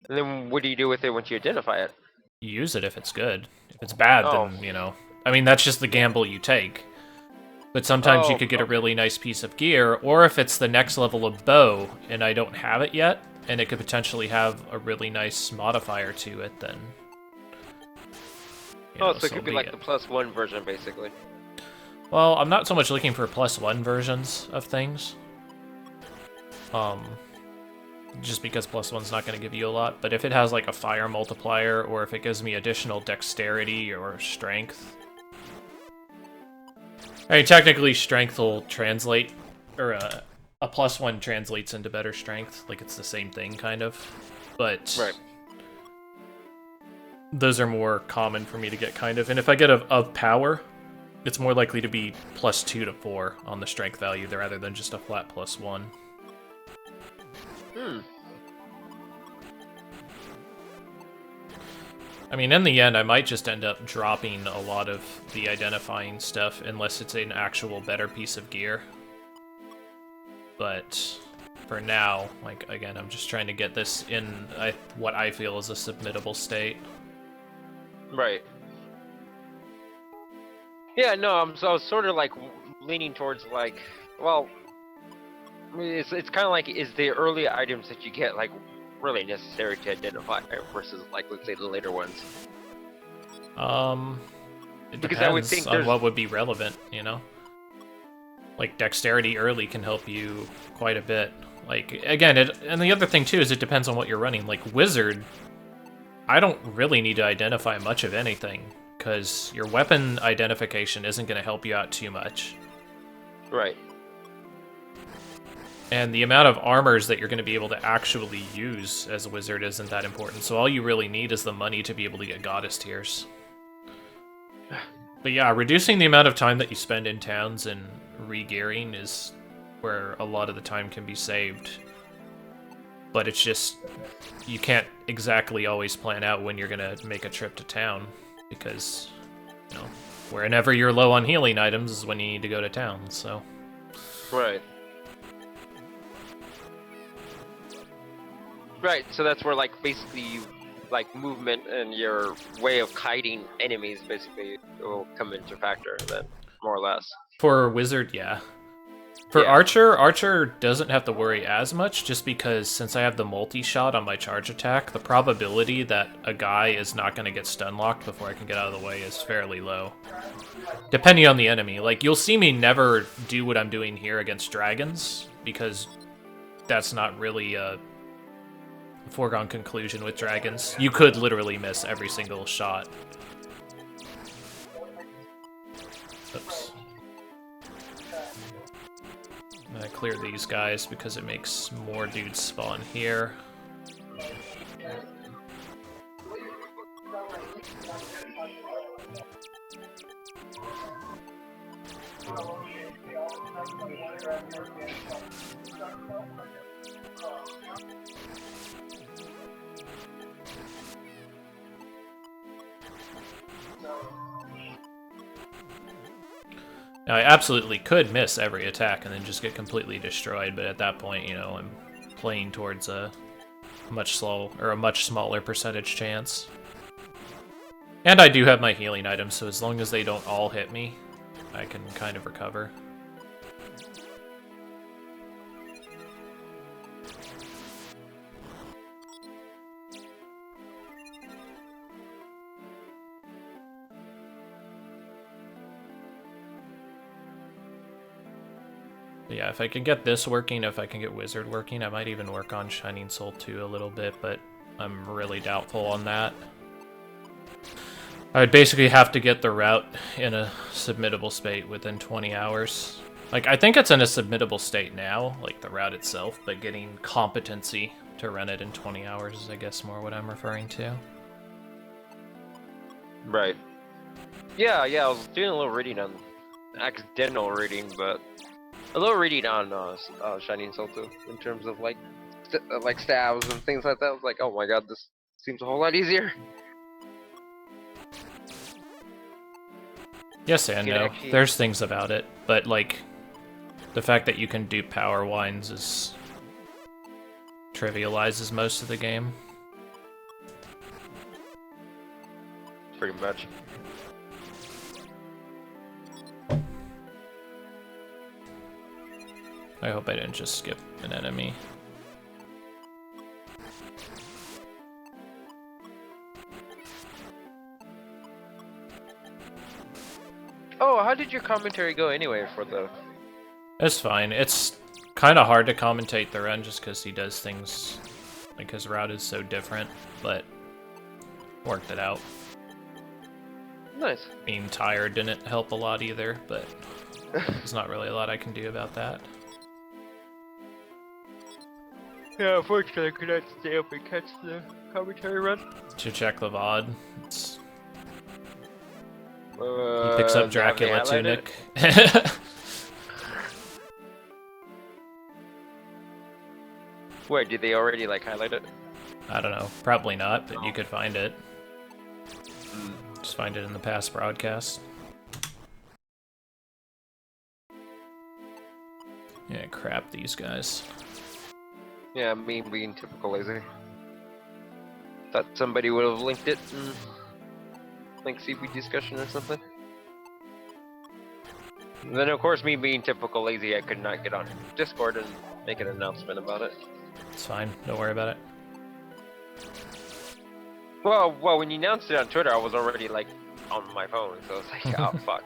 And then what do you do with it once you identify it? You use it if it's good. If it's bad, Oh. then, you know... I mean, that's just the gamble you take. But sometimes you Oh, could get a oh. really nice piece of gear, or if it's the next level of bow, and I don't have it yet, and it could potentially have a really nice modifier to it, then... you know, So it could be like it. the +1 version, basically. Well, I'm not so much looking for +1 versions of things. Just because +1's not going to give you a lot, but if it has like a fire multiplier, or if it gives me additional dexterity or strength... I mean, technically strength will translate, or a +1 translates into better strength, like it's the same thing, kind of. But... Right. those are more common for me to get, kind of. And if I get of power, it's more likely to be +2 to 4 on the strength value, rather than just a flat +1. I mean, in the end, I might just end up dropping a lot of the identifying stuff, unless it's an actual better piece of gear. But for now, like, again, I'm just trying to get this in what I feel is a submittable state. Right. Yeah, no, I was sort of like leaning towards like, well, it's kind of like, is the early items that you get like really necessary to identify versus like, let's say, the later ones? It Because I would depends think on there's- what would be relevant, you know? Like, dexterity early can help you quite a bit. Like, again, and the other thing, too, is it depends on what you're running. Like, Wizard, I don't really need to identify much of anything, because your weapon identification isn't going to help you out too much. Right. And the amount of armors that you're going to be able to actually use as a wizard isn't that important, so all you really need is the money to be able to get goddess tiers. But yeah, reducing the amount of time that you spend in towns and re-gearing is where a lot of the time can be saved. But it's just, you can't exactly always plan out when you're going to make a trip to town, because, you know, whenever you're low on healing items is when you need to go to town, so... Right. Right, so that's where like basically you, like movement and your way of kiting enemies basically will come into factor then, more or less. For Wizard, yeah. For Yeah. Archer doesn't have to worry as much, just because since I have the multi-shot on my charge attack, the probability that a guy is not going to get stun-locked before I can get out of the way is fairly low. Depending on the enemy. Like, you'll see me never do what I'm doing here against dragons, because that's not really a foregone conclusion with dragons. You could literally miss every single shot. Oops. I'm gonna clear these guys because it makes more dudes spawn here. Now, I absolutely could miss every attack and then just get completely destroyed, but at that point, you know, I'm playing towards a much smaller percentage chance. And I do have my healing items, so as long as they don't all hit me, I can kind of recover. But yeah, if I can get this working, if I can get Wizard working, I might even work on Shining Soul 2 a little bit, but I'm really doubtful on that. I would basically have to get the route in a submittable state within 20 hours. Like, I think it's in a submittable state now, like the route itself, but getting competency to run it in 20 hours is, I guess, more what I'm referring to. Right. Yeah, I was doing a little reading on accidental reading, but A little reading on Shining Soul too, in terms of like like stabs and things like that. I was like, oh my god, this seems a whole lot easier. Yes and You can no. actually- There's things about it, but like the fact that you can do power wines is trivializes most of the game. Pretty much. I hope I didn't just skip an enemy. Oh, how did your commentary go anyway for the? It's fine. It's kind of hard to commentate the run just because he does things, like his route is so different, but worked it out. Nice. Being tired didn't help a lot either, but there's not really a lot I can do about that. Yeah, unfortunately, I could not stay up and catch the commentary run. To check the VOD, it's, he He picks up Dracula Tunic. Wait, did they already like highlight it? I don't know, probably not, but you could find it. Mm. Just find it in the past broadcast. Yeah, crap, these guys. Yeah, me being typical lazy. Thought somebody would have linked it in like CP discussion or something. And then of course me being typical lazy, I could not get on Discord and make an announcement about it. It's fine, don't worry about it. Well, when you announced it on Twitter, I was already like on my phone, so it's like, oh fuck.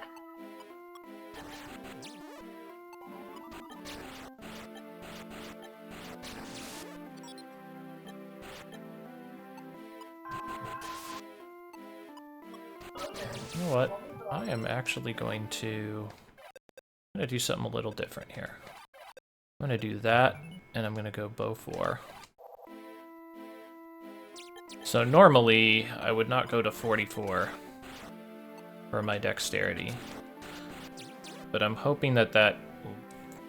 You know what? I am actually going to... I'm going to do something a little different here. I'm going to do that, and I'm going to go bow 4. So normally, I would not go to 44 for my dexterity. But I'm hoping that that...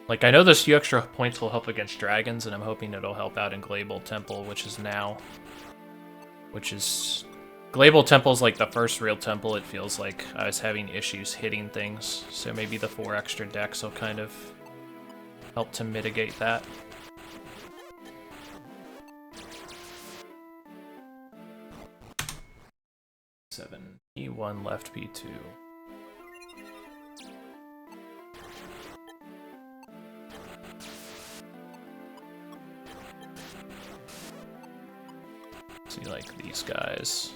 Like, I know those few extra points will help against dragons, and I'm hoping it'll help out in Glabel Temple, which is now... Which is... Glabel Temple's like the first real temple. It feels like I was having issues hitting things, so maybe the 4 extra decks will kind of help to mitigate that. Seven P1 left P2. See, like these guys.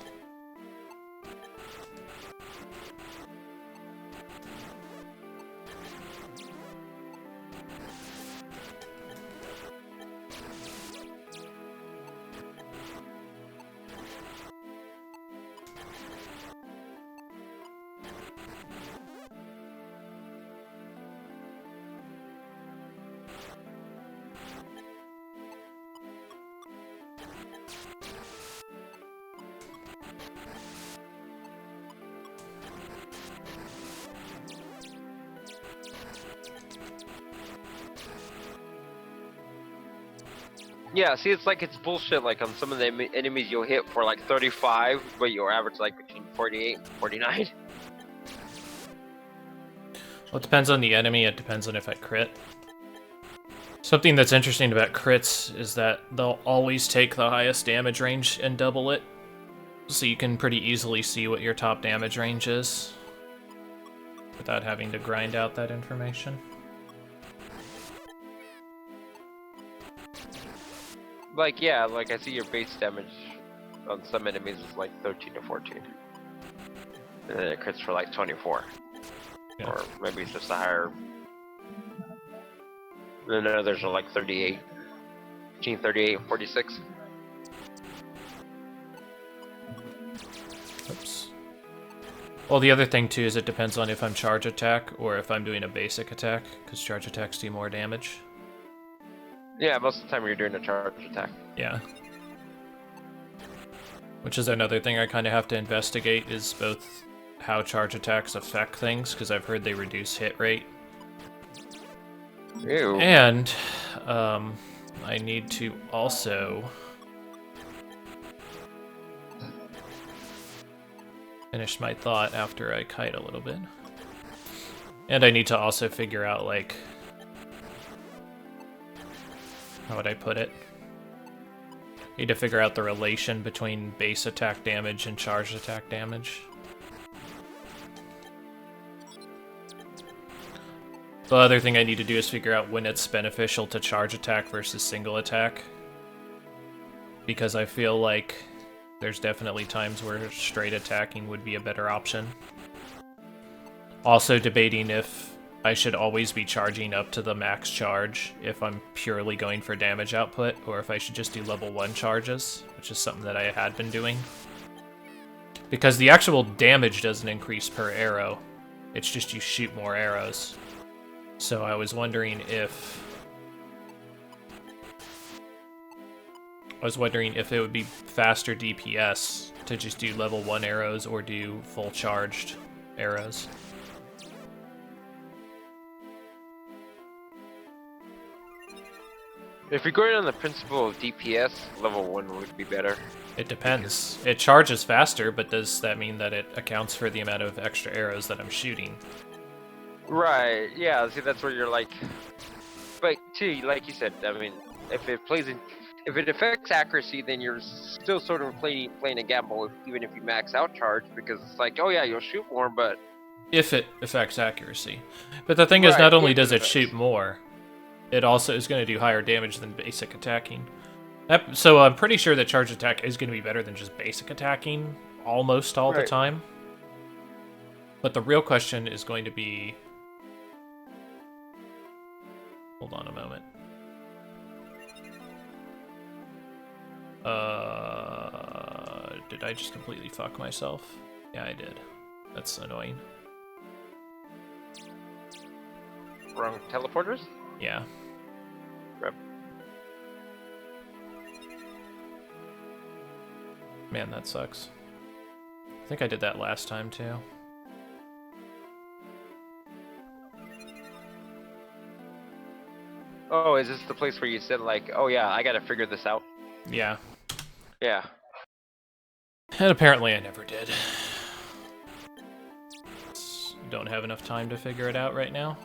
Yeah, see, it's like it's bullshit. Like on some of the enemies, you'll hit for like 35, but you'll average like between 48 and 49. Well, it depends on the enemy, it depends on if I crit. Something that's interesting about crits is that they'll always take the highest damage range and double it. So you can pretty easily see what your top damage range is without having to grind out that information. Like, yeah, like I see your base damage on some enemies is like 13 to 14. And then it crits for like 24. Yeah. Or maybe it's just a higher. And then others are like 38. Between 38 and 46. Oops. Well, the other thing too is it depends on if I'm charge attack or if I'm doing a basic attack, because charge attacks do more damage. Yeah, most of the time you're doing a charge attack. Yeah. Which is another thing I kind of have to investigate, is both how charge attacks affect things, because I've heard they reduce hit rate. Ew. And I need to also finish my thought after I kite a little bit. And I need to also figure out, like, how would I put it? Need to figure out the relation between base attack damage and charged attack damage. The other thing I need to do is figure out when it's beneficial to charge attack versus single attack. Because I feel like there's definitely times where straight attacking would be a better option. Also debating if I should always be charging up to the max charge if I'm purely going for damage output, or if I should just do level 1 charges, which is something that I had been doing. Because the actual damage doesn't increase per arrow, it's just you shoot more arrows. So I was wondering if it would be faster DPS to just do level 1 arrows or do full charged arrows. If you're going on the principle of DPS, level 1 would be better. It depends. It charges faster, but does that mean that it accounts for the amount of extra arrows that I'm shooting? Right, yeah, see that's where you're like... But too, like you said, I mean, if it affects accuracy, then you're still sort of playing a gamble, even if you max out charge, because it's like, oh yeah, you'll shoot more, but... If it affects accuracy. But the thing is, not only does it shoot more, it also is going to do higher damage than basic attacking. So I'm pretty sure that charge attack is going to be better than just basic attacking almost all the time. But the real question is going to be... Hold on a moment. Did I just completely fuck myself? Yeah, I did. That's annoying. Wrong teleporters? Yeah. Rep. Man, that sucks. I think I did that last time too. Oh, is this the place where you said like, oh yeah, I gotta figure this out? Yeah. Yeah. And apparently I never did. Don't have enough time to figure it out right now.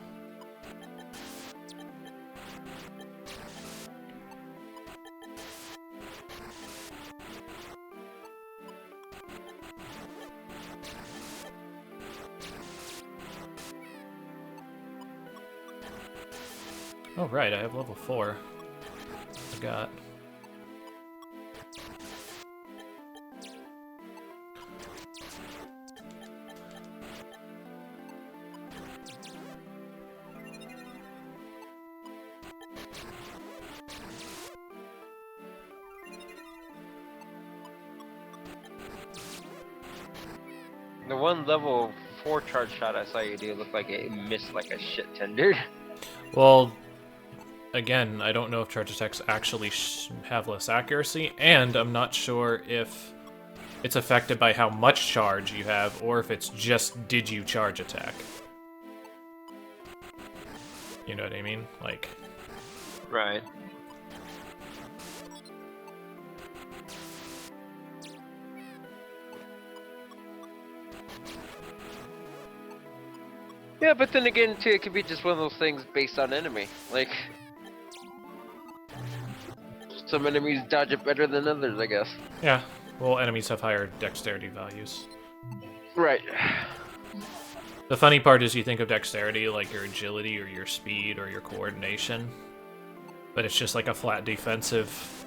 Oh right, I have level 4. Forgot. The one level 4 charge shot I saw you do looked like it missed like a shit ton, dude. Well, again, I don't know if charge attacks actually have less accuracy, and I'm not sure if it's affected by how much charge you have, or if it's just did you charge attack. You know what I mean? Like... Right. Yeah, but then again, too, it could be just one of those things based on enemy. Like, some enemies dodge it better than others, I guess. Yeah, well, enemies have higher dexterity values. Right. The funny part is you think of dexterity like your agility or your speed or your coordination, but it's just like a flat defensive,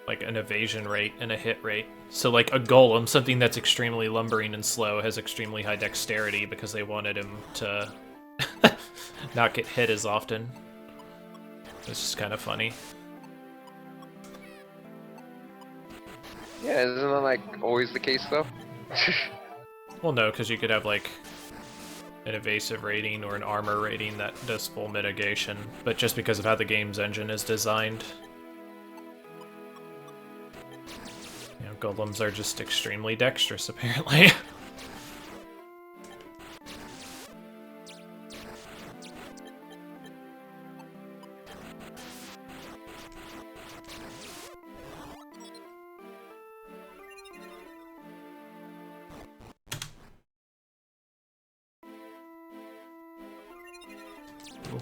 like an evasion rate and a hit rate. So like a golem, something that's extremely lumbering and slow, has extremely high dexterity because they wanted him to not get hit as often. It's just kind of funny. Yeah, isn't that like always the case though? Well, no, because you could have like an evasive rating or an armor rating that does full mitigation, but just because of how the game's engine is designed, you know, golems are just extremely dexterous, apparently. Ooh.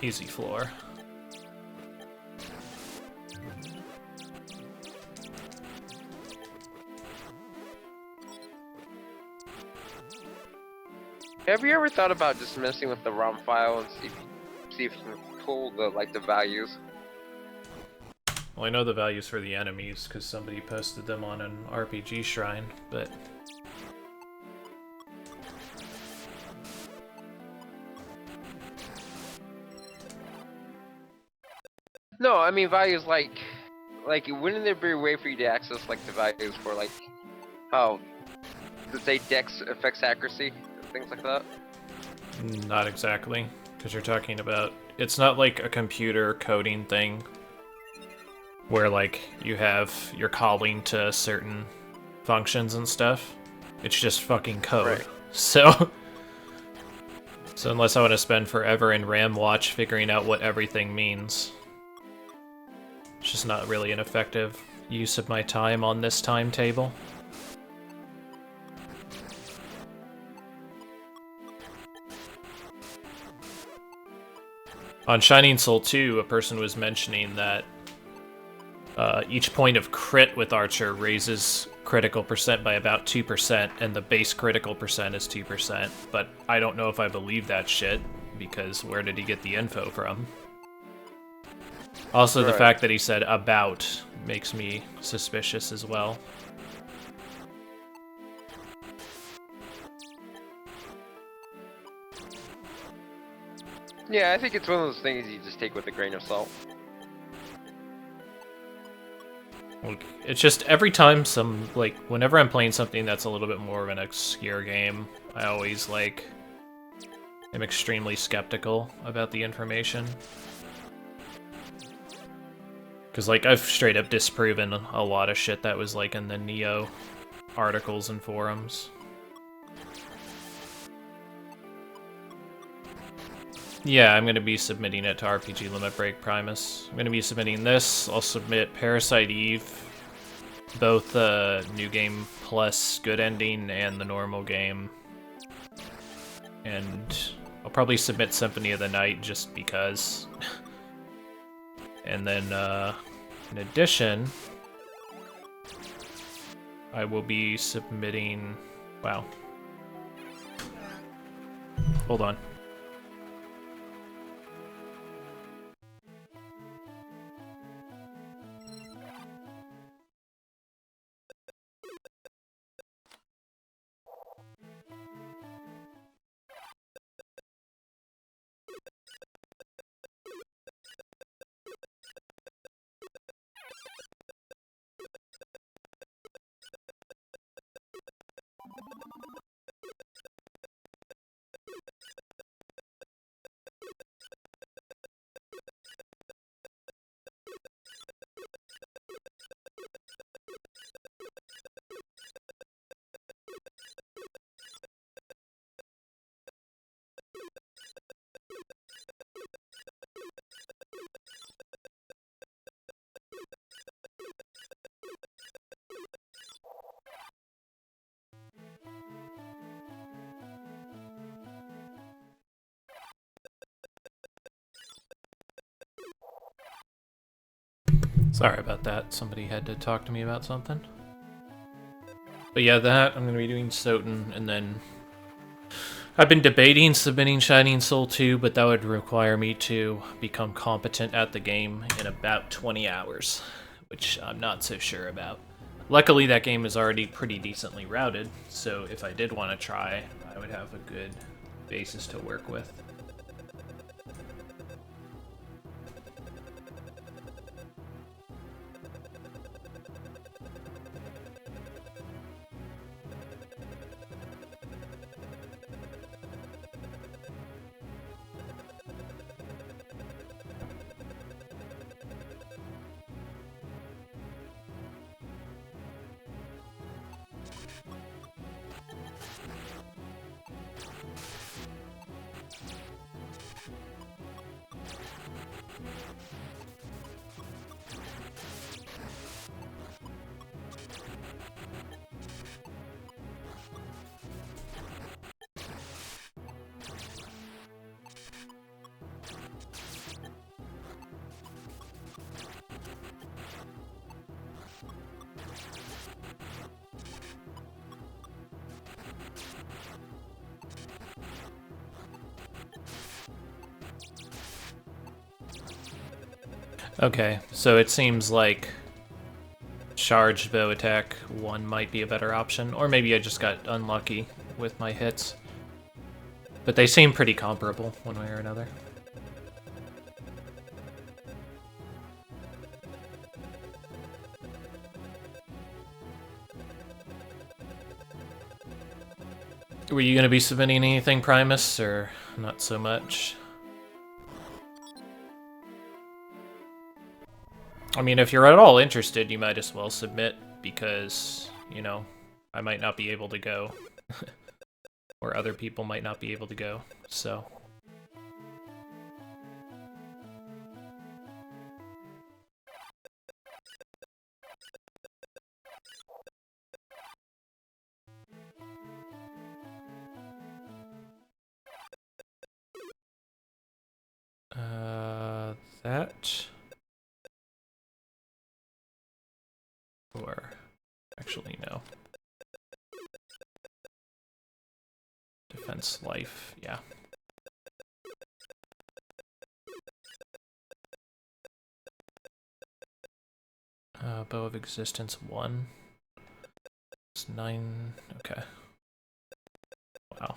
Easy floor. Have you ever thought about just messing with the ROM file and see if you can pull the values? Well, I know the values for the enemies because somebody posted them on an RPG shrine, but No, I mean values like wouldn't there be a way for you to access like the values for like how let's say dex affects accuracy and things like that? not exactly, because you're talking about, it's not like a computer coding thing where like you're calling to certain functions and stuff. It's just fucking code. Right. So unless I want to spend forever in RamWatch figuring out what everything means, it's just not really an effective use of my time on this timetable. On Shining Soul 2, a person was mentioning that each point of crit with Archer raises critical percent by about 2%, and the base critical percent is 2%, but I don't know if I believe that shit, because where did he get the info from? Also, the fact that he said about makes me suspicious as well. Yeah, I think it's one of those things you just take with a grain of salt. Like, it's just every time whenever I'm playing something that's a little bit more of an obscure game, I always, am extremely skeptical about the information. Because, I've straight up disproven a lot of shit that was, in the Neo articles and forums. Yeah, I'm going to be submitting it to RPG Limit Break Primus. I'm going to be submitting this. I'll submit Parasite Eve, both the New Game Plus Good Ending and the normal game. And I'll probably submit Symphony of the Night just because. And then, in addition, I will be submitting... Wow. Hold on. Sorry about that. Somebody had to talk to me about something. But yeah, I'm going to be doing Soten, and then... I've been debating submitting Shining Soul 2, but that would require me to become competent at the game in about 20 hours, which I'm not so sure about. Luckily, that game is already pretty decently routed, so if I did want to try, I would have a good basis to work with. Okay, so it seems like charged bow attack 1 might be a better option, or maybe I just got unlucky with my hits. But they seem pretty comparable, one way or another. Were you going to be submitting anything, Primus, or not so much? I mean, if you're at all interested, you might as well submit, because, you know, I might not be able to go. Or other people might not be able to go, so... that... Or... Actually, no. Defense life, yeah. Bow of Existence 1. It's 9... okay. Wow.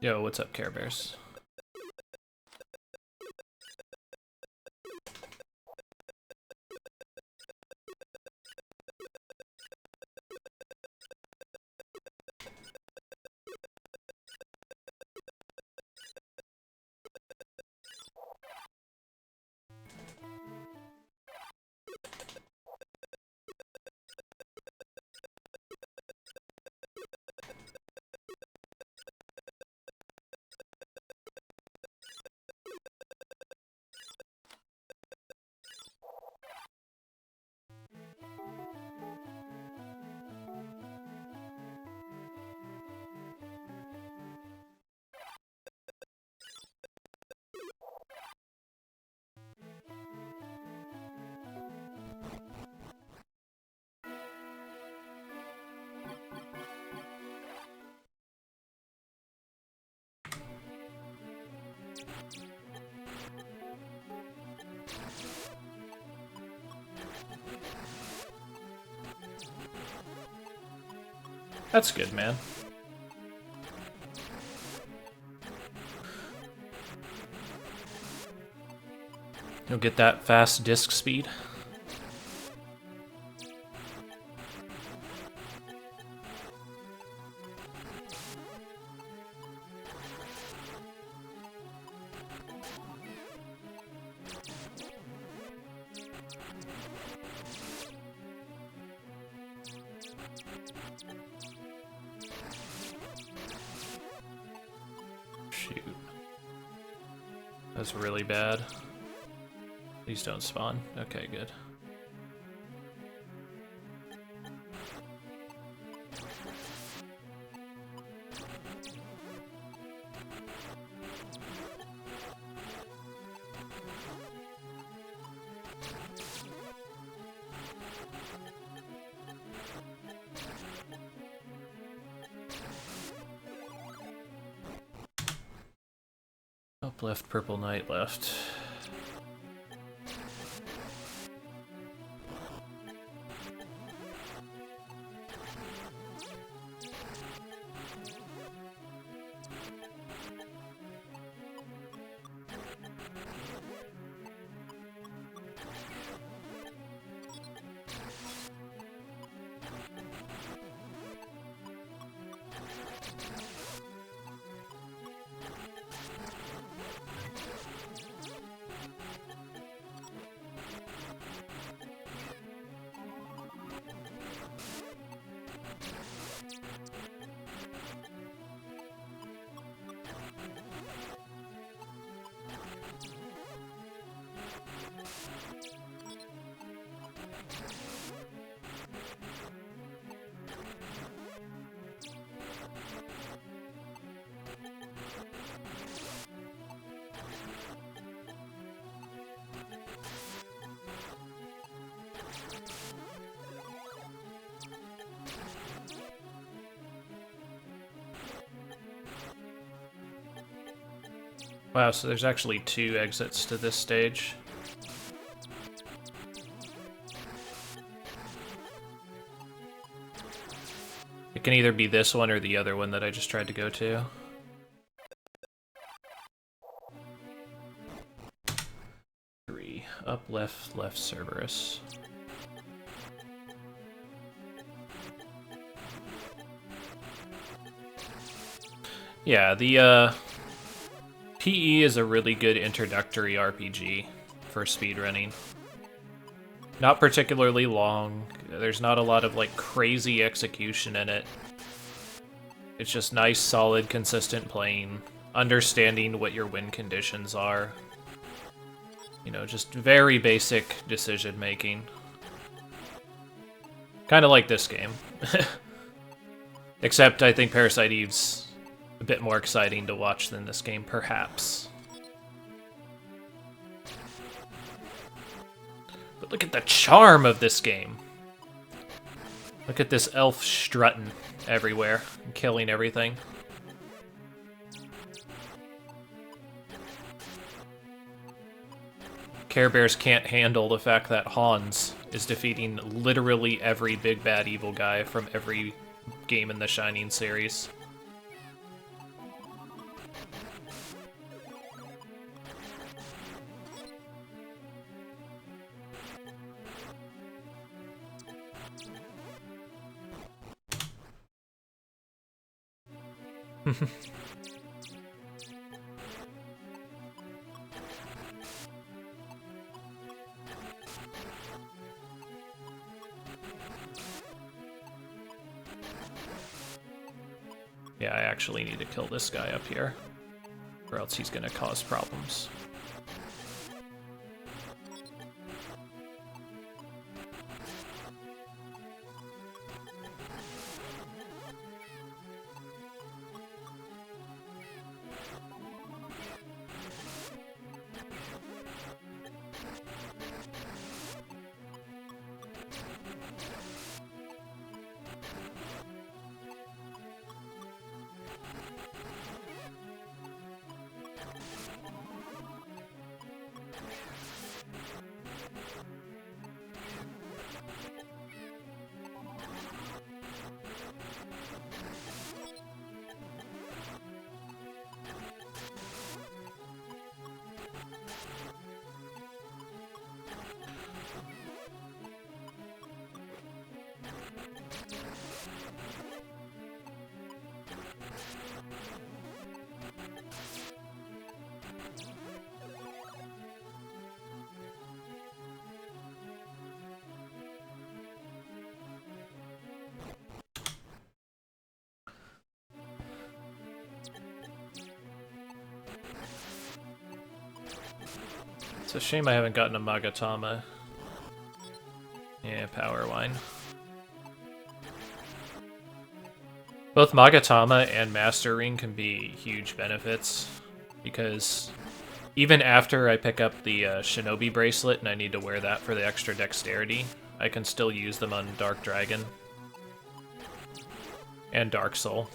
Yo, what's up, Care Bears? That's good, man. You'll get that fast disc speed. Shoot. That's really bad. Please don't spawn. Okay, good. Up left, Purple Knight left. Wow, so there's actually 2 exits to this stage. It can either be this one or the other one that I just tried to go to. Three. Up, left, left, Cerberus. Yeah, the PE is a really good introductory RPG for speedrunning. Not particularly long. There's not a lot of like crazy execution in it. It's just nice, solid, consistent playing, understanding what your win conditions are. You know, just very basic decision making. Kind of like this game. Except I think Parasite Eve's a bit more exciting to watch than this game, perhaps. But look at the charm of this game. Look at this elf strutting everywhere and killing everything. Care Bears can't handle the fact that Hans is defeating literally every big bad evil guy from every game in the Shining series. Yeah, I actually need to kill this guy up here, or else he's gonna cause problems. It's a shame I haven't gotten a Magatama. Yeah, Power Wine. Both Magatama and Master Ring can be huge benefits, because even after I pick up the Shinobi Bracelet and I need to wear that for the extra dexterity, I can still use them on Dark Dragon and Dark Soul,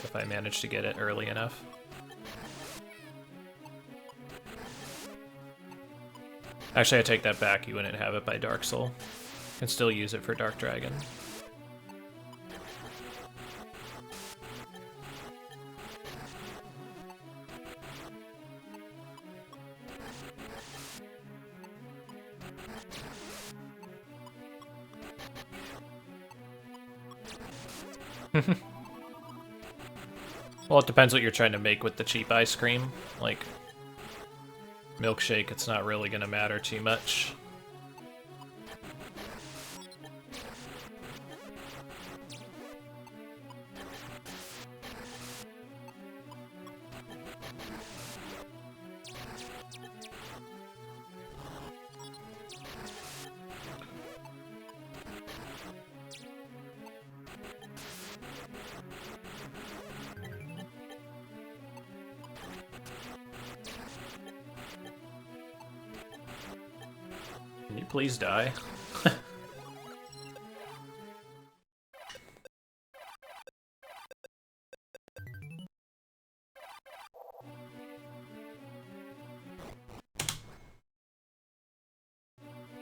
if I manage to get it early enough. Actually, I take that back. You wouldn't have it by Dark Soul. You can still use it for Dark Dragon. Well, it depends what you're trying to make with the cheap ice cream. Like, milkshake, it's not really gonna matter too much. Can you please die?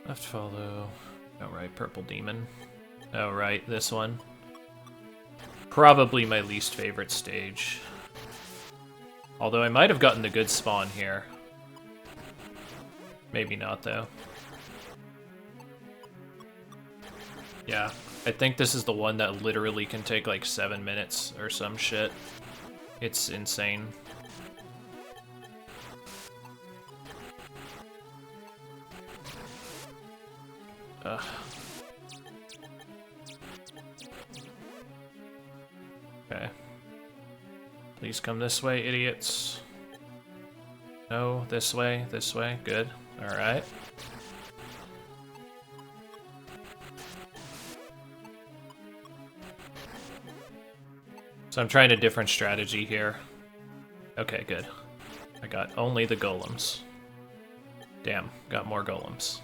Left follow. Oh right, purple demon. Oh right, this one. Probably my least favorite stage. Although I might have gotten the good spawn here. Maybe not though. Yeah, I think this is the one that literally can take like 7 minutes or some shit. It's insane. Ugh. Okay. Please come this way, idiots. No, this way, good. Alright. So I'm trying a different strategy here. Okay, good. I got only the golems. Damn, got more golems.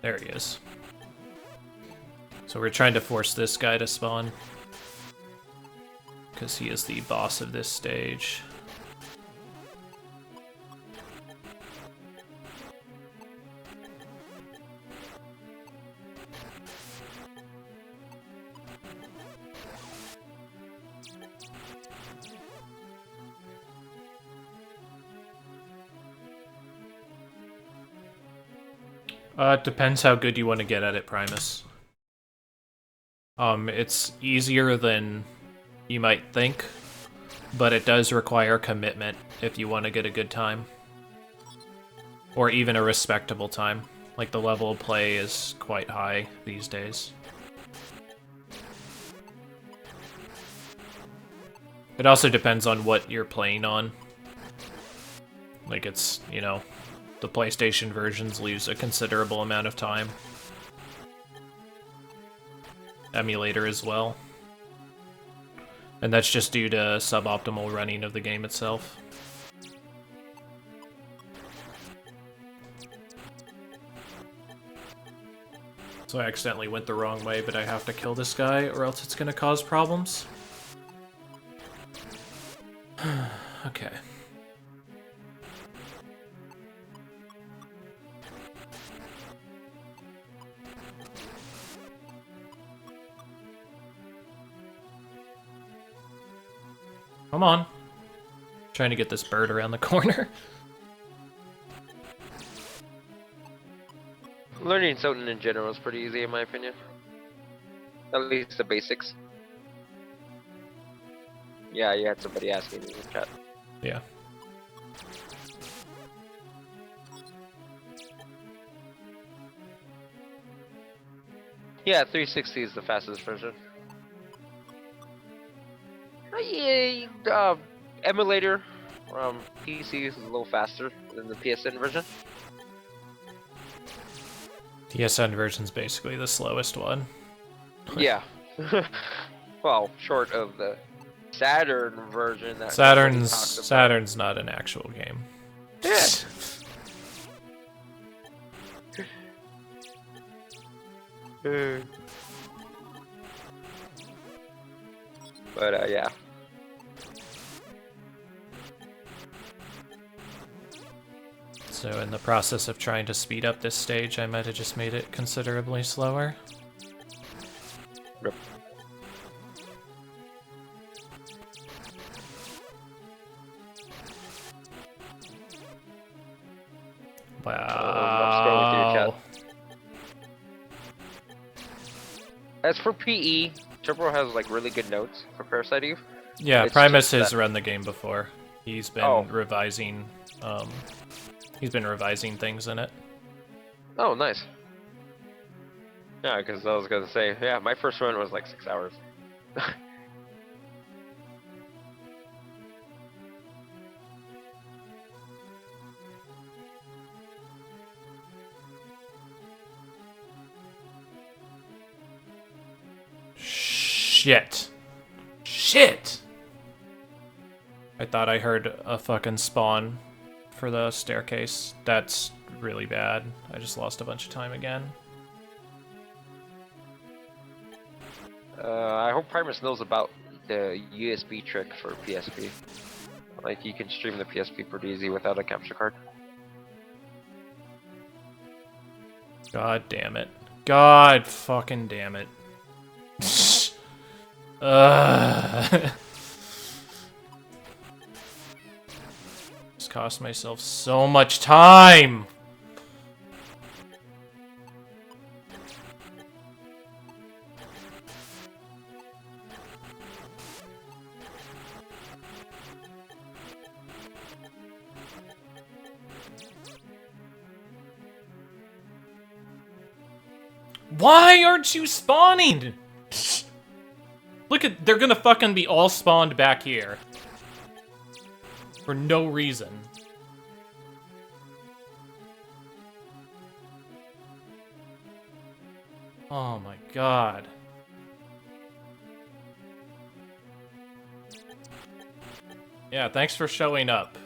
There he is. So we're trying to force this guy to spawn. Because he is the boss of this stage. It depends how good you want to get at it, Primus. It's easier than you might think, but it does require commitment if you want to get a good time. Or even a respectable time. Like, the level of play is quite high these days. It also depends on what you're playing on. Like, it's, you know, the PlayStation versions lose a considerable amount of time. Emulator as well. And that's just due to suboptimal running of the game itself. So I accidentally went the wrong way, but I have to kill this guy or else it's gonna cause problems. Okay. Come on. Trying to get this bird around the corner. Learning Soten in general is pretty easy in my opinion. At least the basics. Yeah, you had somebody asking in the chat. Yeah. Yeah, 360 is the fastest version. Yeah, emulator PC is a little faster than the PSN version. PSN version's basically the slowest one. Yeah. Well, short of the Saturn version. That nobody talks about. Saturn's not an actual game. Yeah. But yeah. So in the process of trying to speed up this stage, I might have just made it considerably slower. Yep. Wow. As for PE, Turbo has like really good notes for Parasite Eve. Yeah, It's Primus just has that- run the game before. He's been revising He's been revising things in it. Oh, nice. Yeah, because I was gonna say, yeah, my first run was like 6 hours. Shit. Shit! I thought I heard a fucking spawn for the staircase. That's really bad. I just lost a bunch of time again. I hope Primus knows about the USB trick for PSP. Like, you can stream the PSP pretty easy without a capture card. God damn it. God fucking damn it. Just cost myself so much time! Why aren't you spawning? Look at, they're gonna fucking be all spawned back here. For no reason. Oh my god. Yeah, thanks for showing up.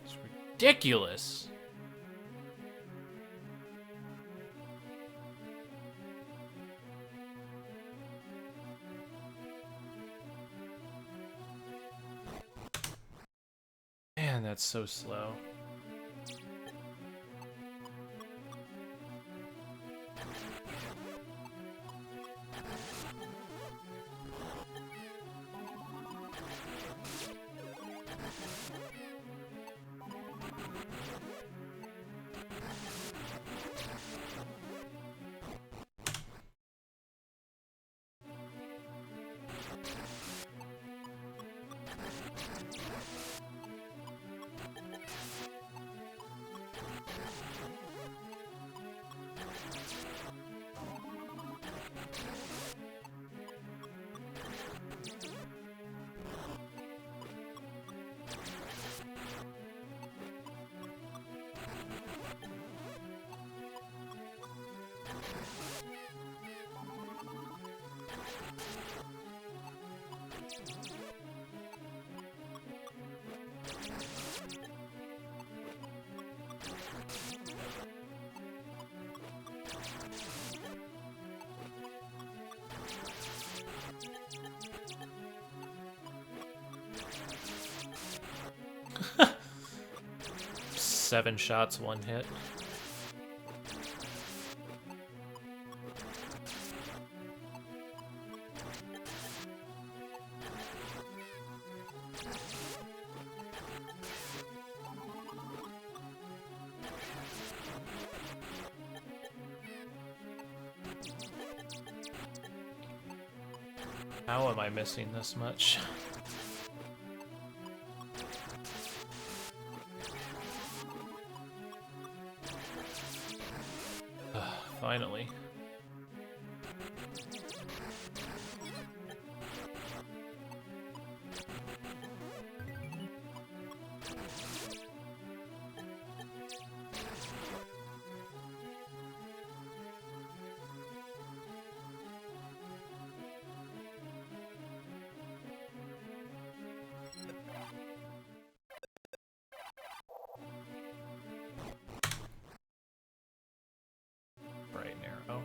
It's ridiculous. Man, that's so slow. Seven shots, one hit. How am I missing this much? Finally. Bright and arrow.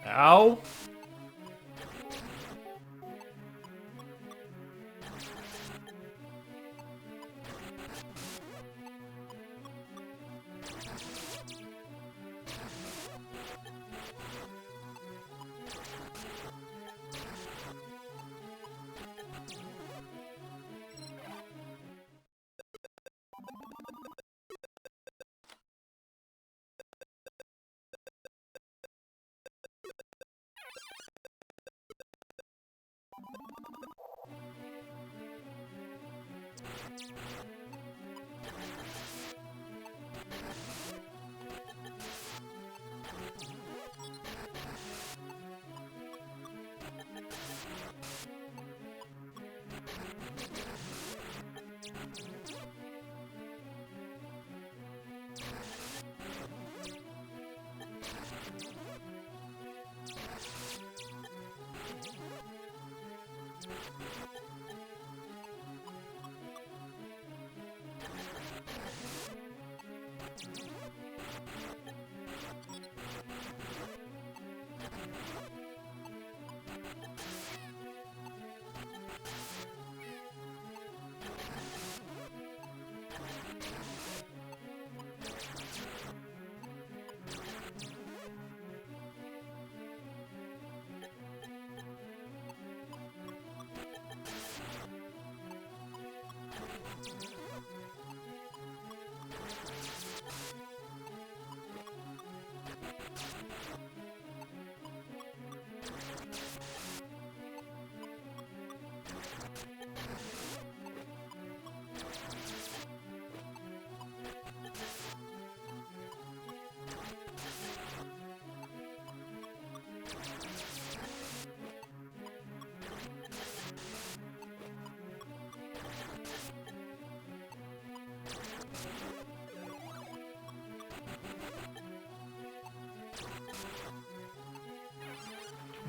Ow!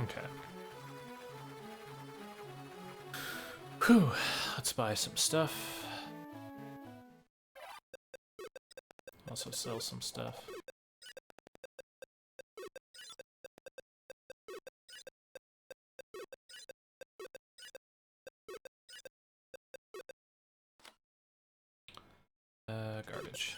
Okay. Whew. Let's buy some stuff. Also sell some stuff. Garbage.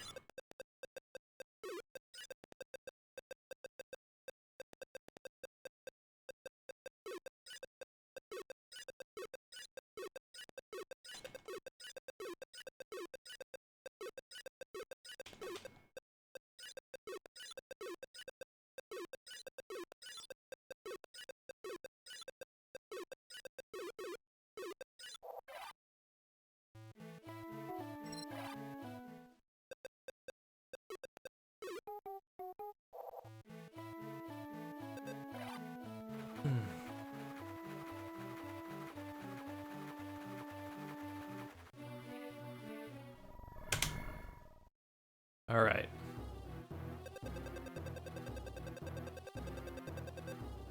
All right.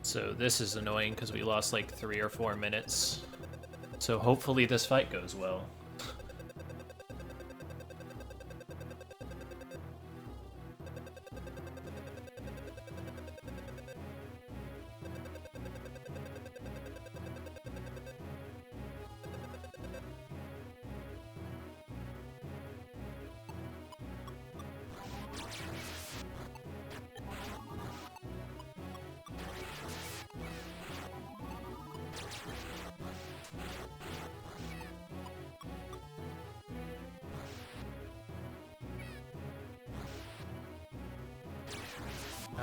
So this is annoying because we lost like 3 or 4 minutes. So hopefully this fight goes well.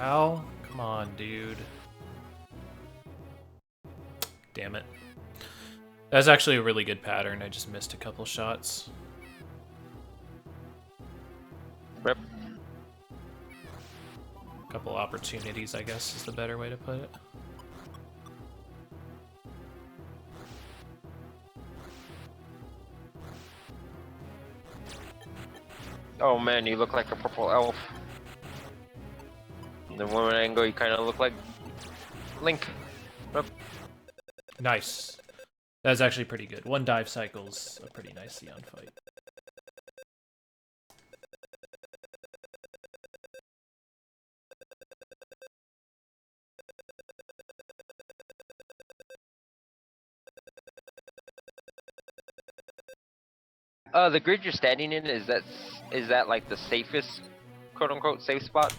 Ow, come on, dude. Damn it. That's actually a really good pattern. I just missed a couple shots. Rip. Couple opportunities, I guess, is the better way to put it. Oh man, you look like a purple elf. The woman angle, you kind of look like Link. Rip. Nice. That's actually pretty good. 1 dive cycle's a pretty nice Xeon fight. The grid you're standing in, is that like the safest, quote unquote, safe spot?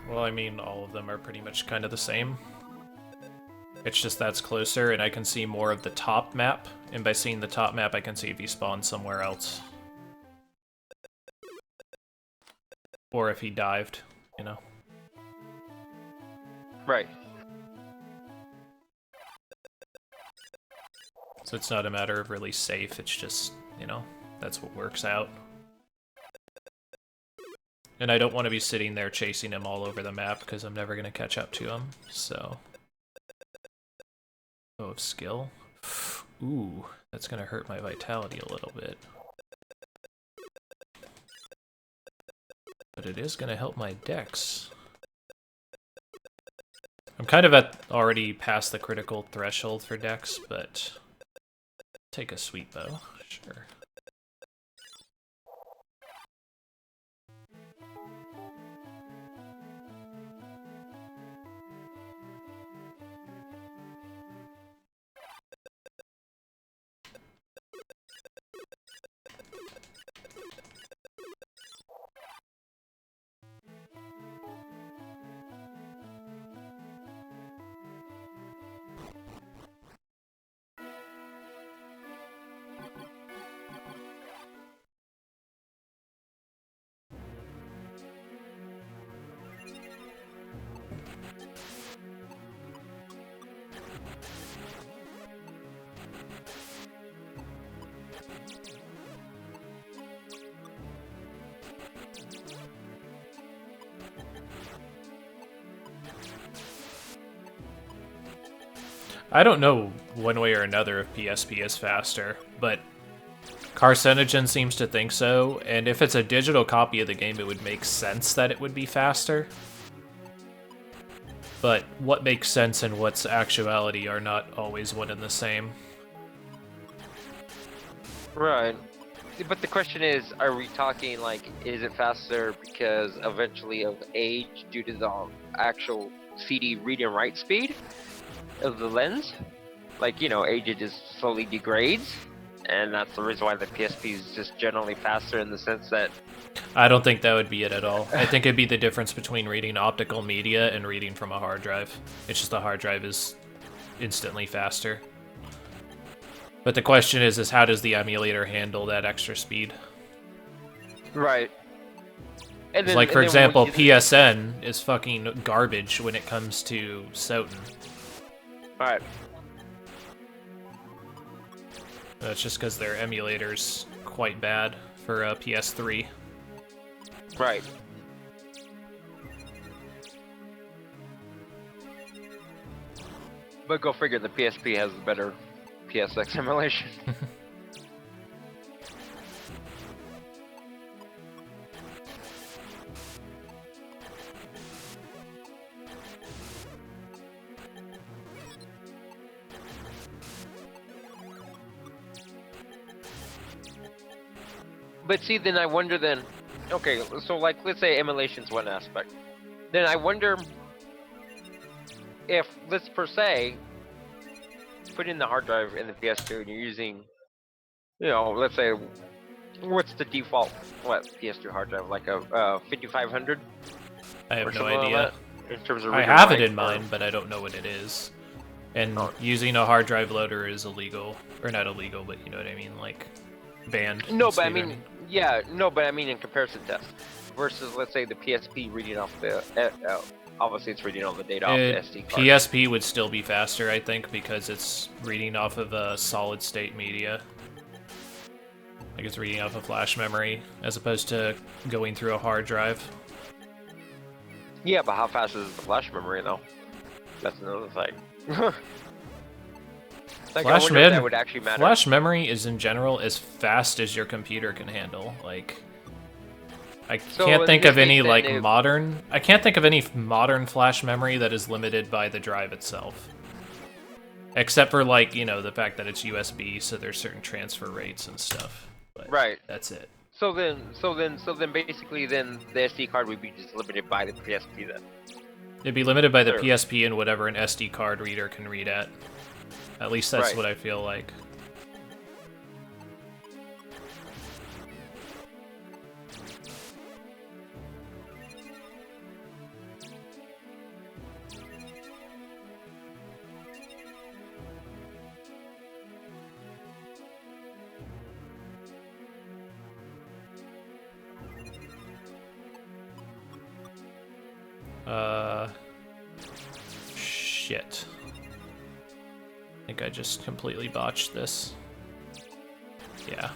Well, I mean, all of them are pretty much kind of the same. It's just that's closer, and I can see more of the top map, and by seeing the top map, I can see if he spawned somewhere else. Or if he dived, you know? Right. So it's not a matter of really safe, it's just, you know, that's what works out. And I don't want to be sitting there chasing him all over the map, because I'm never going to catch up to him, so... Oh, of skill? Ooh, that's going to hurt my vitality a little bit. But it is going to help my dex. I'm kind of already past the critical threshold for dex, but... Take a sweet bow, sure. I don't know one way or another if PSP is faster, but Carcinogen seems to think so, and if it's a digital copy of the game, it would make sense that it would be faster. But what makes sense and what's actuality are not always one and the same. Right. But the question is, are we talking like, is it faster because eventually of age due to the actual CD read and write speed of the lens? Like, you know, age it just slowly degrades, and that's the reason why the PSP is just generally faster in the sense that... I don't think that would be it at all. I think it'd be the difference between reading optical media and reading from a hard drive. It's just the hard drive is instantly faster. But the question is how does the emulator handle that extra speed? Right. And then, like, for example, PSN is fucking garbage when it comes to Soten. Alright. That's just because their emulator's quite bad for PS3. Right. But go figure, the PSP has the better PSX emulation. But see, then I wonder then, okay, so like, let's say emulation's one aspect. Then I wonder if, let's per se, put in the hard drive in the PS2 and you're using, you know, let's say, what's the default, PS2 hard drive, like a 5500? I have no idea. In terms of I have it in mind, but I don't know what it is. And using a hard drive loader is illegal. Or not illegal, but you know what I mean, like, banned. No, but I mean, yeah, no, but I mean in comparison test. Versus, let's say, the PSP reading off the, obviously it's reading all the data off the SD card. PSP would still be faster, I think, because it's reading off of a solid state media. Like it's reading off a flash memory, as opposed to going through a hard drive. Yeah, but how fast is the flash memory, though? That's another thing. Like, that would actually matter. Flash memory is, in general, as fast as your computer can handle. Like, I can't think of any, like, modern... I can't think of any modern flash memory that is limited by the drive itself. Except for, like, you know, the fact that it's USB, so there's certain transfer rates and stuff. But right. That's it. So then basically then the SD card would be just limited by the PSP then. It'd be limited by the PSP and whatever an SD card reader can read at. At least that's what I feel like. Shit. I think I just completely botched this. Yeah.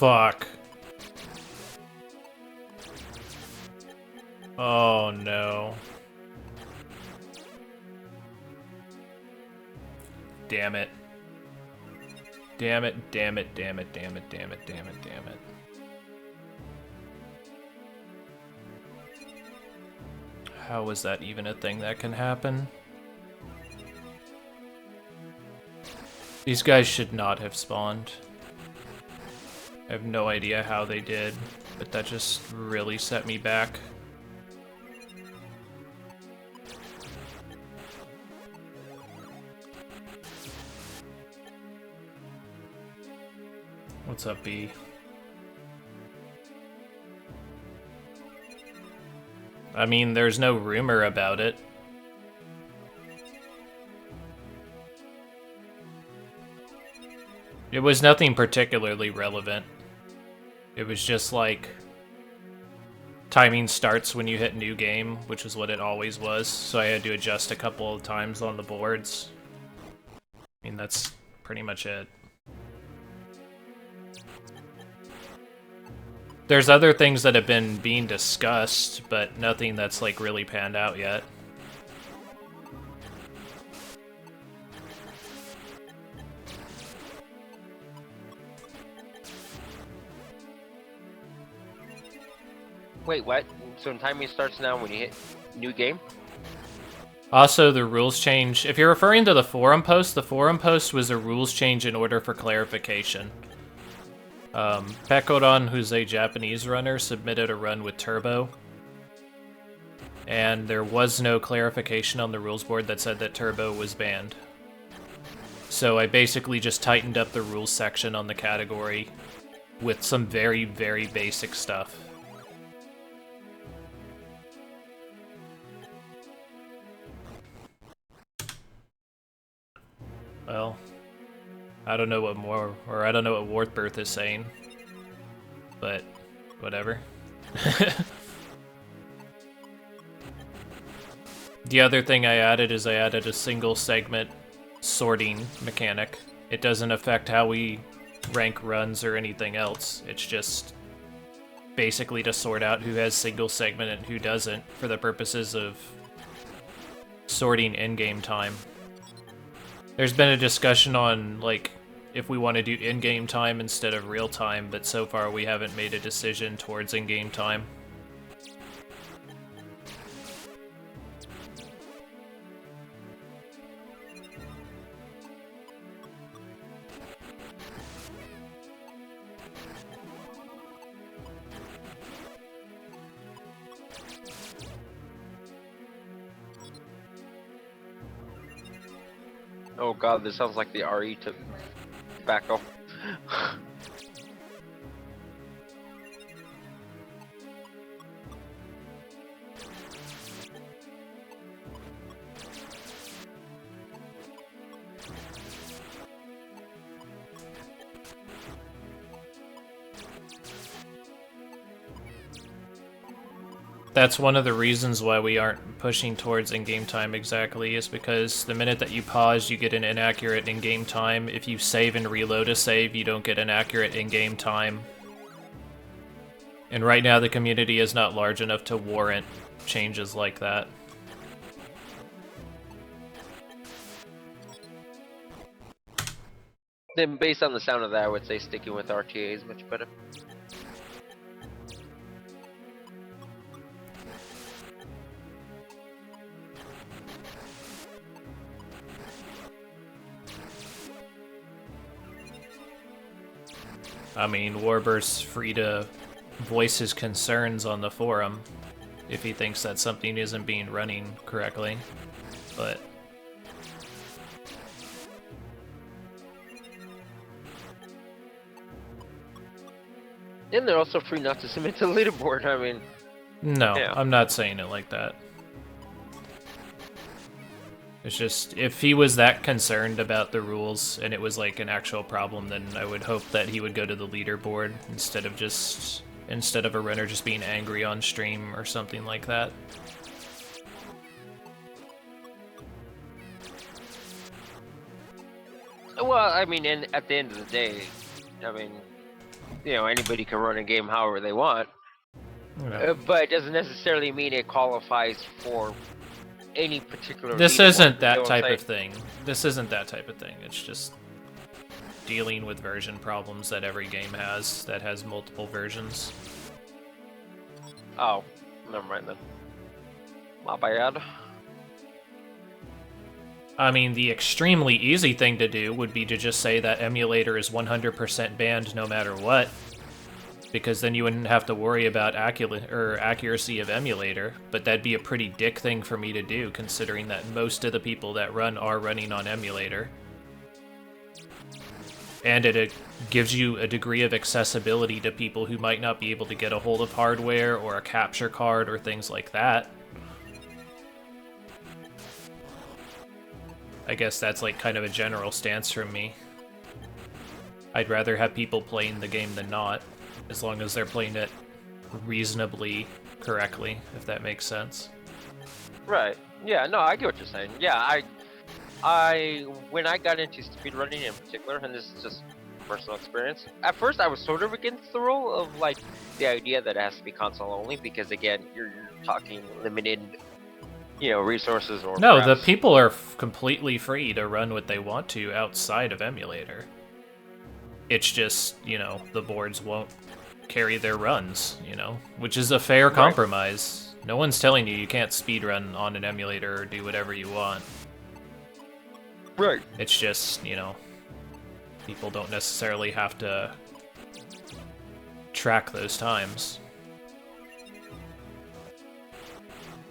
fuck. Oh no. Damn it. Damn it, damn it, damn it, damn it, damn it, damn it, damn it. How is that even a thing that can happen? These guys should not have spawned. I have no idea how they did, but that just really set me back. What's up, B? I mean, there's no rumor about it. It was nothing particularly relevant. It was just like timing starts when you hit new game, which is what it always was, so I had to adjust a couple of times on the boards. I mean, that's pretty much it. There's other things that have been being discussed, but nothing that's like really panned out yet. Wait, what? So timing starts now when you hit new game? Also, the rules change. If you're referring to the forum post was a rules change in order for clarification. Pekodon, who's a Japanese runner, submitted a run with Turbo. And there was no clarification on the rules board that said that Turbo was banned. So I basically just tightened up the rules section on the category with some very, very basic stuff. Well, I don't know what more, or I don't know what Warthbirth is saying, but whatever. The other thing I added is I added a single segment sorting mechanic. It doesn't affect how we rank runs or anything else. It's just basically to sort out who has single segment and who doesn't for the purposes of sorting in-game time. There's been a discussion on, like, if we want to do in-game time instead of real time, but so far we haven't made a decision towards in-game time. Oh god, this sounds like the RE to tobacco. That's one of the reasons why we aren't pushing towards in-game time exactly, is because the minute that you pause, you get an inaccurate in-game time. If you save and reload a save, you don't get an accurate in-game time. And right now the community is not large enough to warrant changes like that. Then based on the sound of that, I would say sticking with RTA is much better. I mean, Warburst's free to voice his concerns on the forum if he thinks that something isn't being running correctly, but... And they're also free not to submit to the leaderboard, I mean... No, yeah. I'm not saying it like that. It's just, if he was that concerned about the rules and it was like an actual problem, then I would hope that he would go to the leaderboard instead of a runner just being angry on stream or something like that. Well, I mean, and at the end of the day, I mean, anybody can run a game however they want. But it doesn't necessarily mean it qualifies for any particular. This leaderboard, isn't you that know what type I'm of thing. This isn't that type of thing. It's just dealing with version problems that every game has that has multiple versions. Oh, never mind then. My bad. I mean, the extremely easy thing to do would be to just say that emulator is 100% banned no matter what, because then you wouldn't have to worry about accuracy of emulator, but that'd be a pretty dick thing for me to do, considering that most of the people that run are running on emulator. And it gives you a degree of accessibility to people who might not be able to get a hold of hardware or a capture card or things like that. I guess that's like kind of a general stance from me. I'd rather have people playing the game than not, as long as they're playing it reasonably correctly, if that makes sense. Right. Yeah. No, I get what you're saying. Yeah. I when I got into speedrunning in particular, and this is just personal experience. At first, I was sort of against the role of like the idea that it has to be console only, because again, you're talking limited, resources or. No, the perhaps... people are completely free to run what they want to outside of emulator. It's just, the boards won't carry their runs, which is a fair compromise. No one's telling you can't speedrun on an emulator or do whatever you want. Right. It's just, people don't necessarily have to track those times.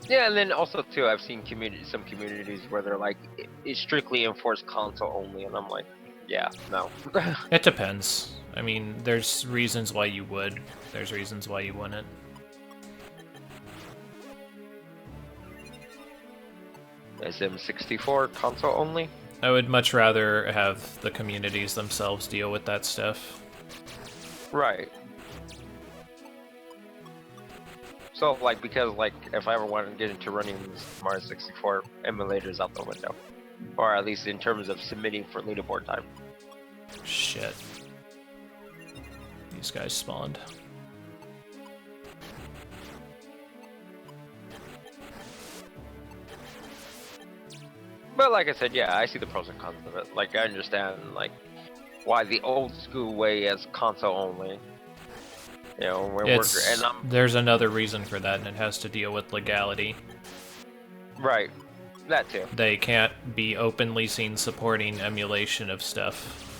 Yeah, and then also too, I've seen some communities where they're like, it's strictly enforced console only, and I'm like, yeah, no. It depends. I mean, there's reasons why you would. There's reasons why you wouldn't. SM64 console only? I would much rather have the communities themselves deal with that stuff. Right. So, because, if I ever wanted to get into running Mario 64, emulators out the window. Or at least in terms of submitting for leaderboard time. Shit. These guys spawned. But like I said, yeah, I see the pros and cons of it. I understand, why the old school way is console only. There's another reason for that, and it has to deal with legality. Right. That too. They can't be openly seen supporting emulation of stuff.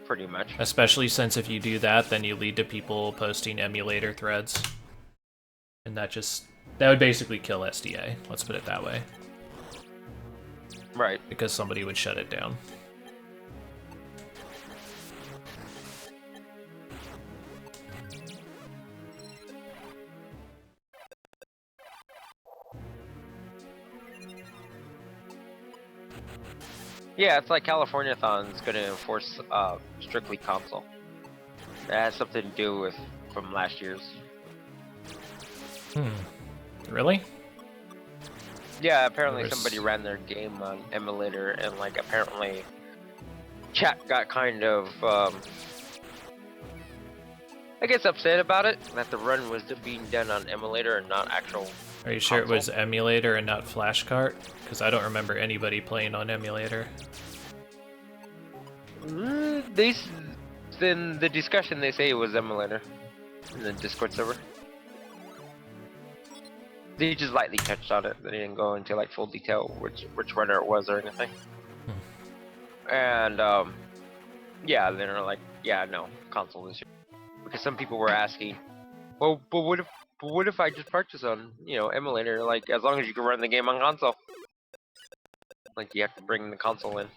Pretty much. Especially since if you do that, then you lead to people posting emulator threads. And that would basically kill SDA, let's put it that way. Right. Because somebody would shut it down. Yeah, it's like Californiathon's going to enforce strictly console. That has something to do with from last year's. Really? Yeah, apparently somebody ran their game on emulator, and apparently chat got kind of I guess upset about it, that the run was being done on emulator and not actual. Are you sure console? It was emulator and not flashcart? Because I don't remember anybody playing on emulator. In the discussion, they say it was emulator in the Discord server. They just lightly touched on it. They didn't go into full detail which runner it was or anything. And yeah, they're like, yeah, no, console is here. Because some people were asking, well, but what if I just purchase on emulator? As long as you can run the game on console, you have to bring the console in.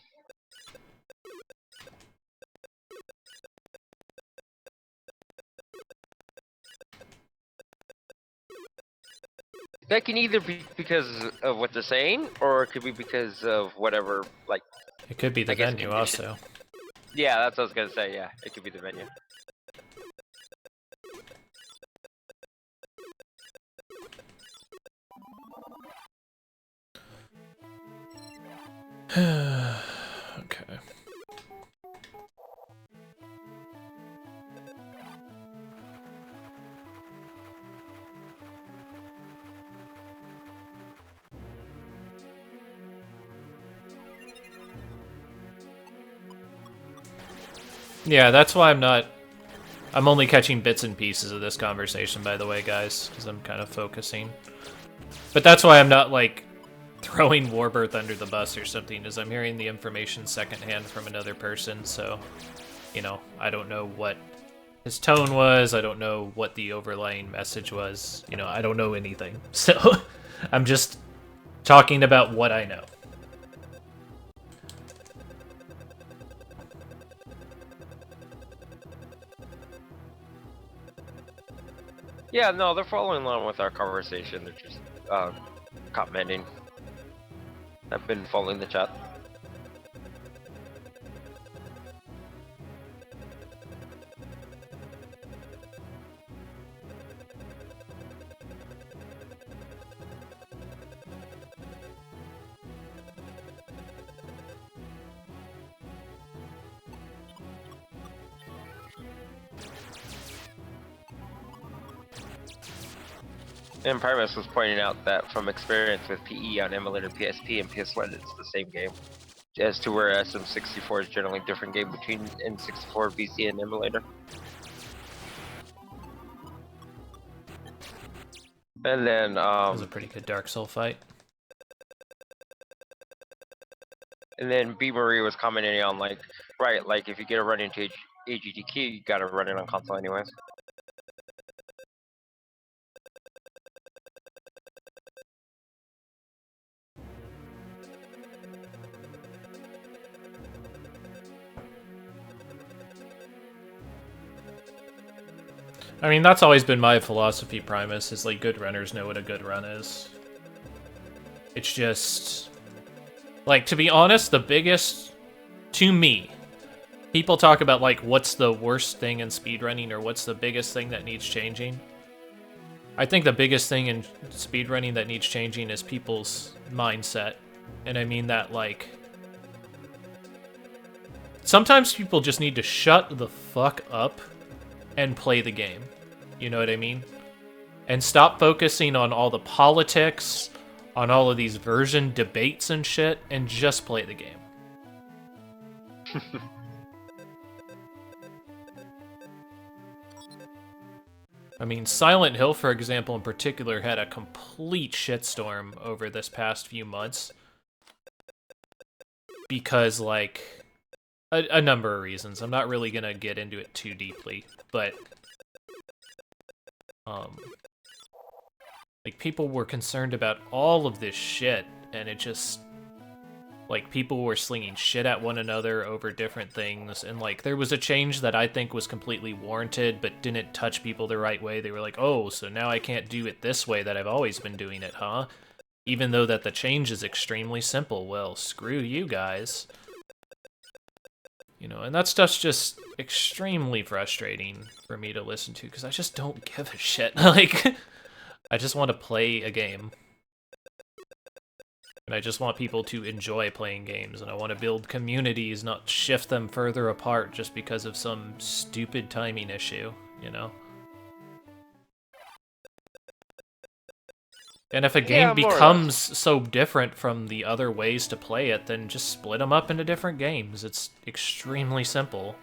That can either be because of what they're saying, or it could be because of whatever, It could be the venue also. Yeah, that's what I was gonna say, yeah. It could be the venue. Okay. Yeah, that's why I'm only catching bits and pieces of this conversation, by the way, guys, because I'm kind of focusing. But that's why I'm not, like, throwing Warbirth under the bus or something, is I'm hearing the information secondhand from another person, so, you know, I don't know what his tone was, I don't know what the overlying message was, you know, I don't know anything. So, I'm just talking about what I know. Yeah, no, they're following along with our conversation. They're just commenting. I've been following the chat. And Primus was pointing out that from experience with PE on emulator PSP and PS1, it's the same game. As to where SM64 is generally a different game between N64, VC, and emulator. And then, That was a pretty good Dark Soul fight. And then B. Marie was commenting on, like, right, like, if you get a run into AGDQ, you gotta run it on console anyways. I mean, that's always been my philosophy, Primus, is like good runners know what a good run is. It's just... Like, to be honest, the biggest... To me, people talk about, like, what's the worst thing in speedrunning or what's the biggest thing that needs changing. I think the biggest thing in speedrunning that needs changing is people's mindset. And I mean that, like... Sometimes people just need to shut the fuck up and play the game. You know what I mean? And stop focusing on all the politics, on all of these version debates and shit, and just play the game. I mean, Silent Hill, for example, in particular, had a complete shitstorm over this past few months. Because, like, a number of reasons. I'm not really gonna get into it too deeply, but... like, people were concerned about all of this shit, and it just... Like, people were slinging shit at one another over different things, and, like, there was a change that I think was completely warranted, but didn't touch people the right way. They were like, oh, so now I can't do it this way that I've always been doing it, huh? Even though that the change is extremely simple. Well, screw you guys. You know, and that stuff's just extremely frustrating for me to listen to, because I just don't give a shit. Like, I just want to play a game. And I just want people to enjoy playing games, and I want to build communities, not shift them further apart just because of some stupid timing issue, you know? And if a game becomes so different from the other ways to play it, then just split them up into different games. It's extremely simple.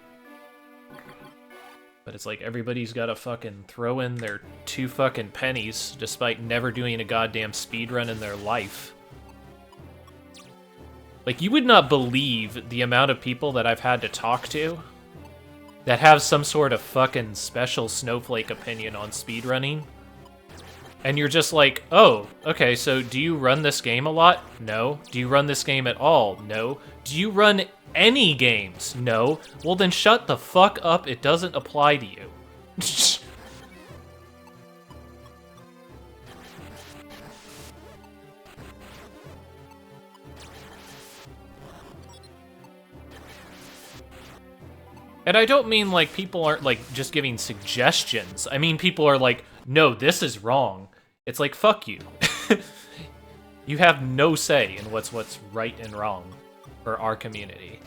But it's like everybody's gotta fucking throw in their 2 fucking pennies despite never doing a goddamn speedrun in their life. Like, you would not believe the amount of people that I've had to talk to that have some sort of fucking special snowflake opinion on speedrunning. And you're just like, oh, okay, so do you run this game a lot? No. Do you run this game at all? No. Do you run any games? No. Well, then shut the fuck up. It doesn't apply to you. And I don't mean, like, people aren't, like, just giving suggestions. I mean, people are like, no, this is wrong. It's like, fuck you. You have no say in what's right and wrong for our community.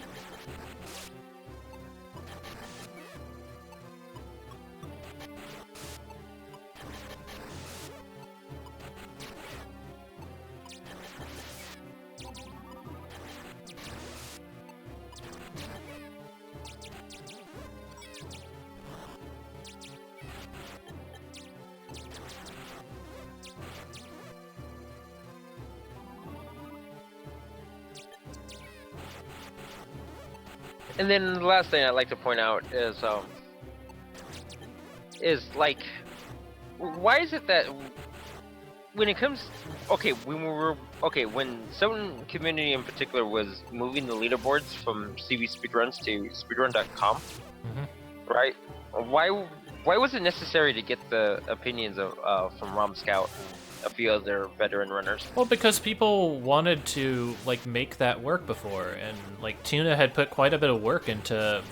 And then the last thing I'd like to point out is like, why is it that when it comes, when Soten community in particular was moving the leaderboards from CV Speedruns to speedrun.com, right? Why was it necessary to get the opinions of from Rom Scout and a few other veteran runners? Well, because people wanted to like make that work before, and like Tuna had put quite a bit of work into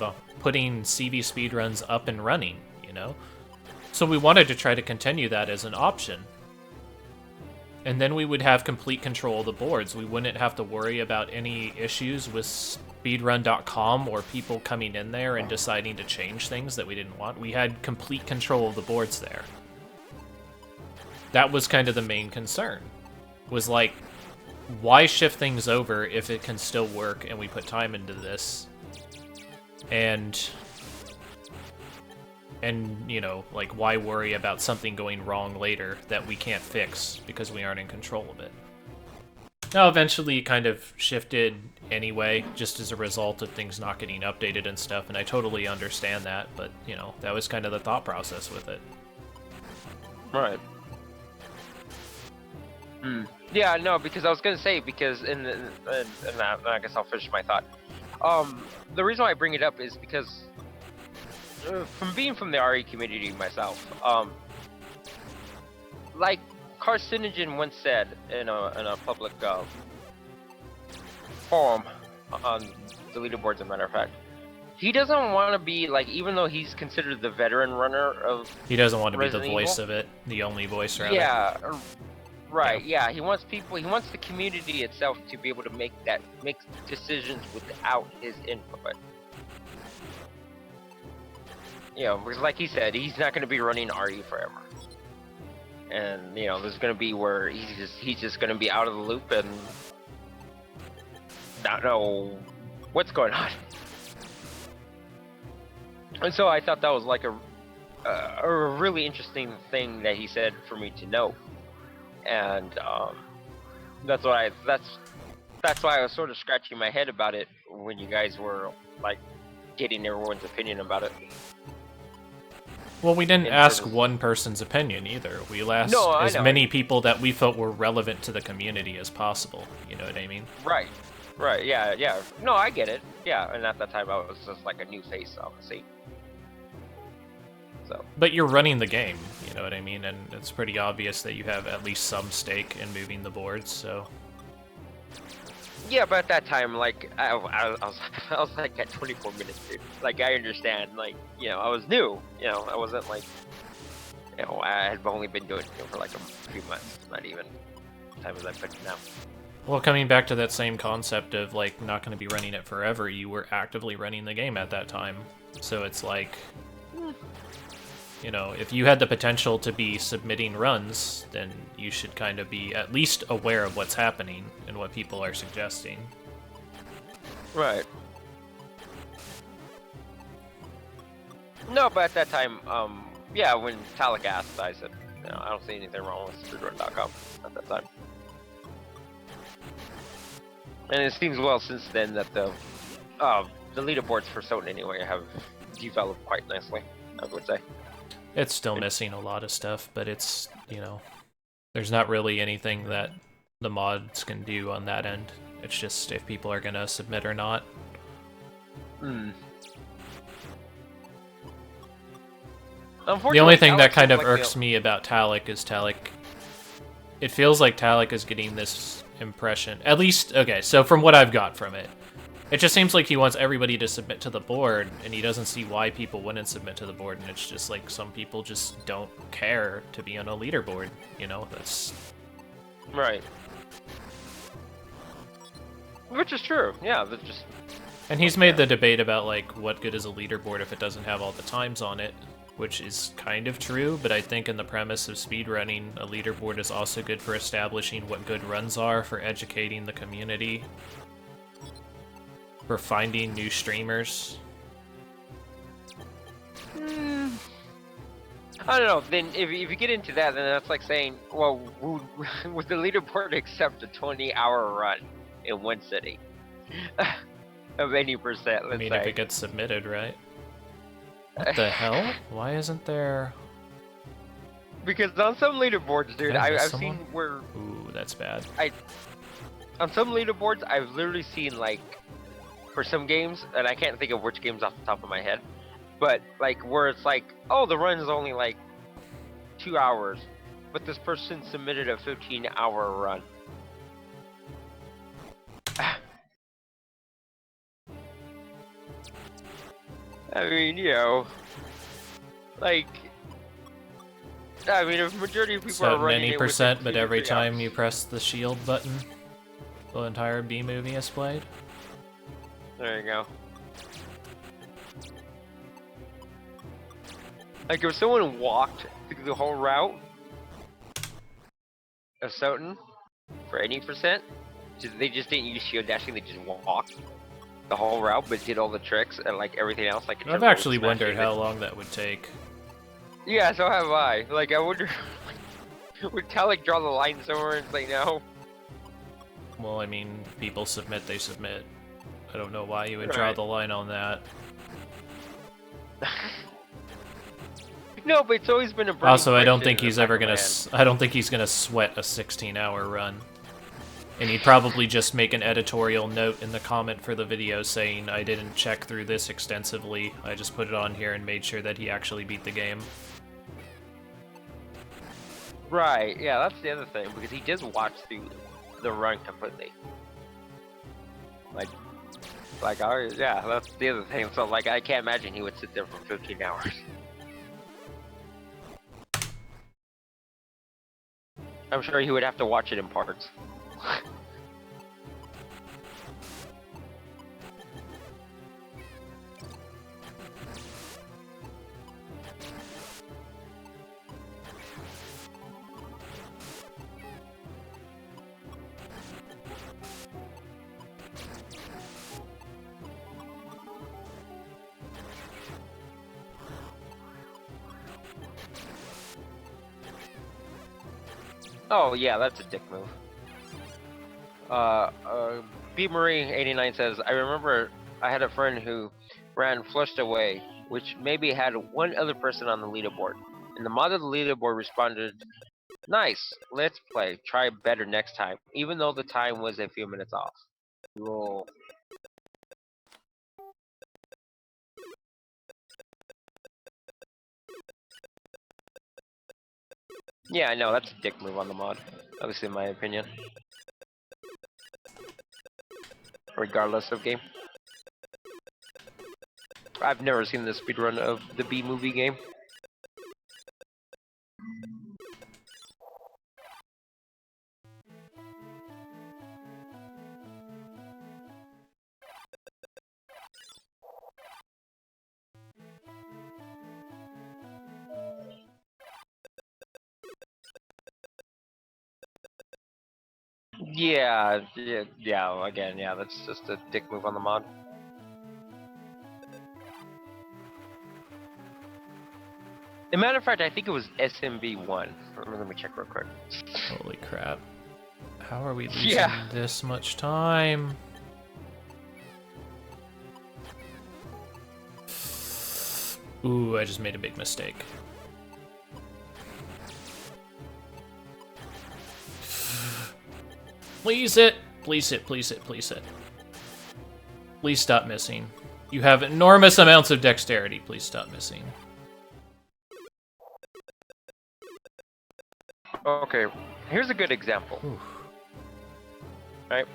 putting CV speedruns up and running, you know? So we wanted to try to continue that as an option. And then we would have complete control of the boards. We wouldn't have to worry about any issues with speedrun.com or people coming in there and deciding to change things that we didn't want. We had complete control of the boards there. That was kind of the main concern. Was like, why shift things over if it can still work and we put time into this? And you know, like, why worry about something going wrong later that we can't fix because we aren't in control of it? Now, eventually, it kind of shifted anyway, just as a result of things not getting updated and stuff, and I totally understand that, but, you know, that was kind of the thought process with it. Right. Yeah, no, because I was gonna say, because and I guess I'll finish my thought. The reason why I bring it up is because from being from the RE community myself, like Carcinogen once said in a public forum on the leaderboards, as a matter of fact, he doesn't want to be like, even though he's considered the veteran runner of, he doesn't want to be the Resident voice Evil. of it, the only voice, rather. Yeah, right. Yeah, he wants the community itself to be able to make decisions without his input. You know, because like he said, he's not going to be running RE forever, and you know, there's going to be where he's just going to be out of the loop and not know what's going on. And so I thought that was like a really interesting thing that he said for me to know, and that's why I was sort of scratching my head about it when you guys were like getting everyone's opinion about it. Well, we didn't ask one person's opinion either. We asked as many people that we felt were relevant to the community as possible. You know what I mean? Right. Yeah. No, I get it. Yeah, and at that time I was just like a new face on the scene. So. But you're running the game, you know what I mean? And it's pretty obvious that you have at least some stake in moving the boards, so... Yeah, but at that time, like, I was like at 24 minutes, dude. Like, I understand, like, you know, I was new. You know, I wasn't like, you know, I had only been doing it for like a few months, not even time as I put it now. Well, coming back to that same concept of, like, not going to be running it forever, you were actively running the game at that time. So it's like... You know, if you had the potential to be submitting runs, then you should kind of be at least aware of what's happening and what people are suggesting. Right. No, but at that time, yeah, when Talik asked, I said, you know, I don't see anything wrong with speedrun.com at that time. And it seems well since then that the leaderboards for Soten anyway have developed quite nicely, I would say. It's still missing a lot of stuff, but it's, you know, there's not really anything that the mods can do on that end. It's just if people are gonna submit or not. The only thing that kind of irks me about Talik is it feels like Talik is getting this impression, at least, okay, so from what I've got from it, it just seems like he wants everybody to submit to the board, and he doesn't see why people wouldn't submit to the board, and it's just like some people just don't care to be on a leaderboard, you know, that's... Right. Which is true, yeah, that's just... And he's made the debate about, like, what good is a leaderboard if it doesn't have all the times on it, which is kind of true, but I think in the premise of speedrunning, a leaderboard is also good for establishing what good runs are, for educating the community, for finding new streamers. I don't know, then if you get into that, then that's like saying, well, would the leaderboard accept a 20-hour run in one city? of any percent. I Let's mean, say. if it gets submitted, right? What the hell? Why isn't there... Because on some leaderboards, dude, Did I miss I've someone? seen where Ooh, that's bad. on some leaderboards I've literally seen like for some games, and I can't think of which games off the top of my head, but like where it's like, oh, the run is only like 2 hours, but this person submitted a 15-hour run. I mean, you know, like, I mean, if majority of people So are running many it percent, within but 2 to every 3 time hours. you press the shield button, the entire B movie is played. There you go. Like if someone walked through the whole route of Soten for any percent, they just didn't use shield dashing, they just walked the whole route but did all the tricks and like everything else like I've control actually smashing, wondered how long that would take. Yeah, so have I. Like I wonder would Talik draw the line somewhere and say no? Well, I mean, people submit, they submit. I don't know why you would draw Right. the line on that. No, but it's always been a burning Also, I don't question think in the he's back ever of my gonna. head. I don't think he's gonna sweat a 16-hour run. And he'd probably just make an editorial note in the comment for the video saying, "I didn't check through this extensively. I just put it on here and made sure that he actually beat the game." Right, yeah, that's the other thing, because he did watch through the run completely. Like, yeah, that's the other thing. So, like, I can't imagine he would sit there for 15 hours. I'm sure he would have to watch it in parts. Oh, yeah, that's a dick move. B Marie 89 says, I remember I had a friend who ran flushed away, which maybe had one other person on the leaderboard. And the mod of the leaderboard responded, nice, let's play, try better next time, even though the time was a few minutes off. Roll. Yeah, I know, that's a dick move on the mod, at least in my opinion. Regardless of game. I've never seen the speedrun of the B movie game. Yeah, again, yeah, that's just a dick move on the mod. As a matter of fact, I think it was SMB1. Let me check real quick. Holy crap! How are we losing Yeah. this much time? Ooh, I just made a big mistake. Please it! Please it, please it, please it. Please stop missing. You have enormous amounts of dexterity. Please stop missing. Okay, here's a good example. Ooh. Right?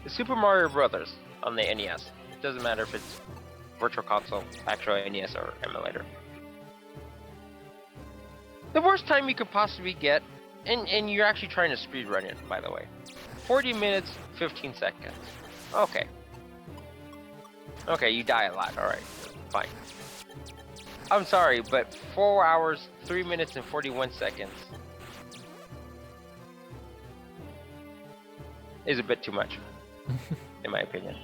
The Super Mario Brothers on the NES. It doesn't matter if it's Virtual Console, actual NES, or emulator. The worst time you could possibly get, and you're actually trying to speedrun it, by the way. 40 minutes, 15 seconds. Okay. Okay, you die a lot, alright, fine. I'm sorry, but 4 hours, 3 minutes, and 41 seconds is a bit too much, in my opinion.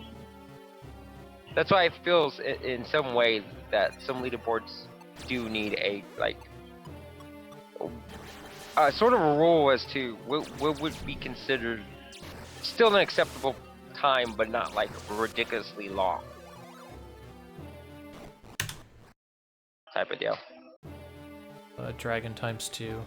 That's why it feels in some way that some leaderboards do need a, like, sort of a rule as to what would be considered still an acceptable time, but not like ridiculously long. Type of deal. Dragon times 2.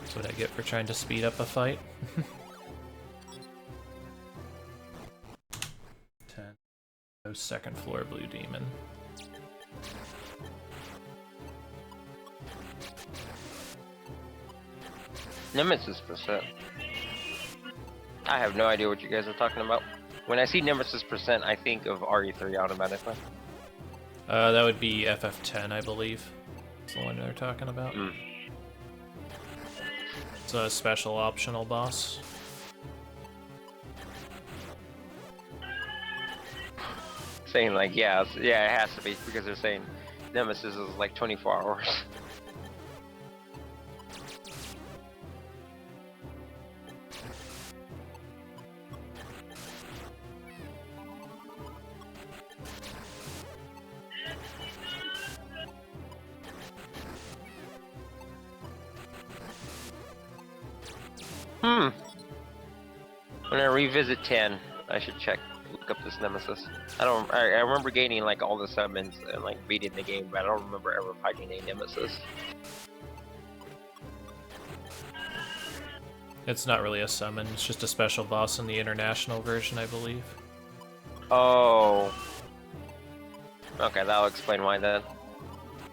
That's what I get for trying to speed up a fight. 10. No second floor blue demon. Nemesis percent. I have no idea what you guys are talking about. When I see Nemesis percent, I think of RE3 automatically. That would be FF10, I believe. That's the one they're talking about. Mm. It's a special optional boss. Saying like, yeah, it has to be because they're saying Nemesis is like 24 hours. When I revisit 10, I should look up this Nemesis. I remember gaining like all the summons and like beating the game, but I don't remember ever fighting a Nemesis. It's not really a summon, it's just a special boss in the international version, I believe. Oh. Okay, that'll explain why then.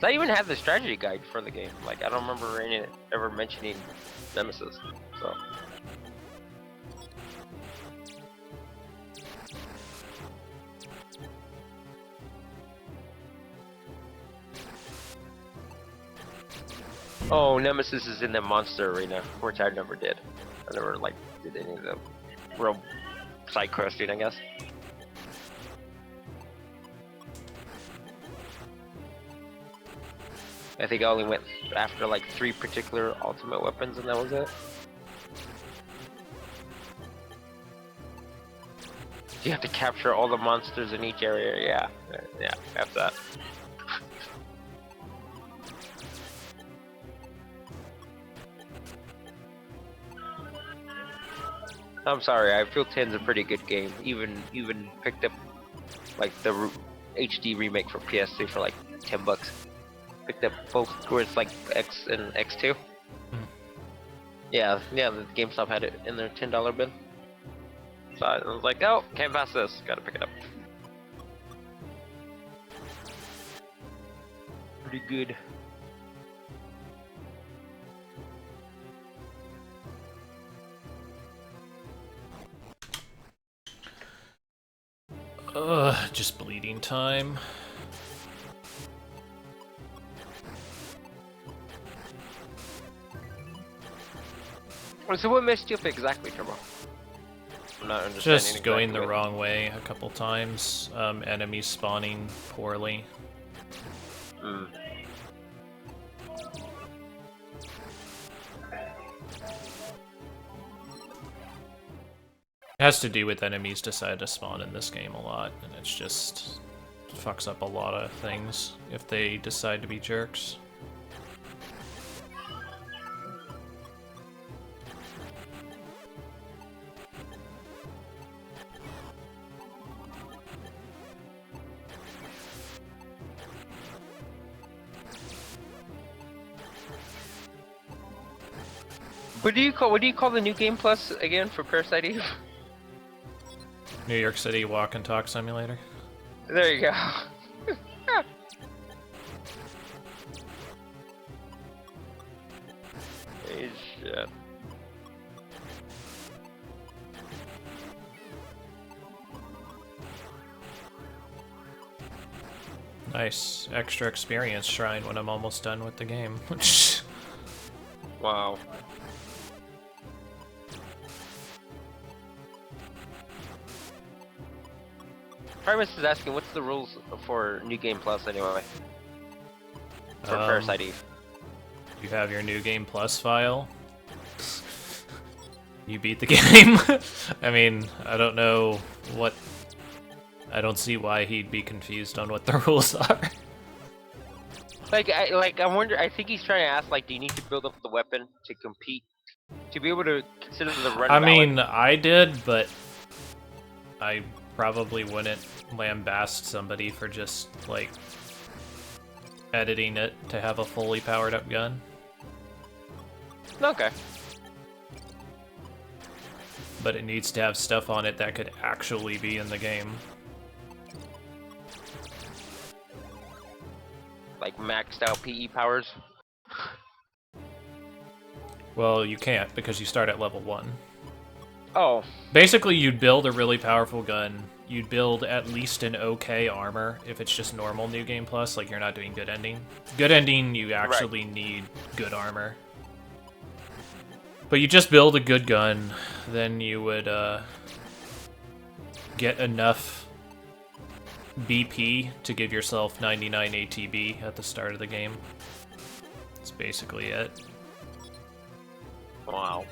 So I even have the strategy guide for the game. Like, I don't remember ever mentioning Nemesis, so. Oh, Nemesis is in the monster arena, which I never did. I never like did any of the real side questing, I guess. I think I only went after like 3 particular ultimate weapons, and that was it. You have to capture all the monsters in each area. Yeah, that's that. I'm sorry, I feel 10's a pretty good game. Even picked up like the HD remake for PS3 for like $10. Picked up both where it's like X and X2. Yeah, the GameStop had it in their $10 bin. So I was like, oh, can't pass this, gotta pick it up. Pretty good. Just bleeding time. So what messed you up exactly, Turbo? I'm not understanding. Just exactly going the wrong way a couple times. Enemies spawning poorly. Mm. It has to do with enemies decide to spawn in this game a lot, and it's just fucks up a lot of things if they decide to be jerks. What do you call the new game plus again for Parasite Eve? New York City Walk and Talk Simulator. There you go. Hey, shit. Nice. Extra experience shrine when I'm almost done with the game. Wow. Primus is asking, what's the rules for New Game Plus anyway? For Parasite Eve. You have your New Game Plus file. You beat the game. I mean, I don't know what... I don't see why he'd be confused on what the rules are. I wonder. I think he's trying to ask, like, do you need to build up the weapon to compete, to be able to consider the run I valid? mean, I did, but I probably wouldn't lambast somebody for just, like, editing it to have a fully powered up gun. Okay. But it needs to have stuff on it that could actually be in the game. Like maxed out PE powers. Well, you can't, because you start at level 1. Oh. Basically, you'd build a really powerful gun. You'd build at least an okay armor if it's just normal New Game Plus, like you're not doing good ending. Good ending, you actually need good armor. But you just build a good gun, then you would get enough BP to give yourself 99 ATB at the start of the game. That's basically it. Wow.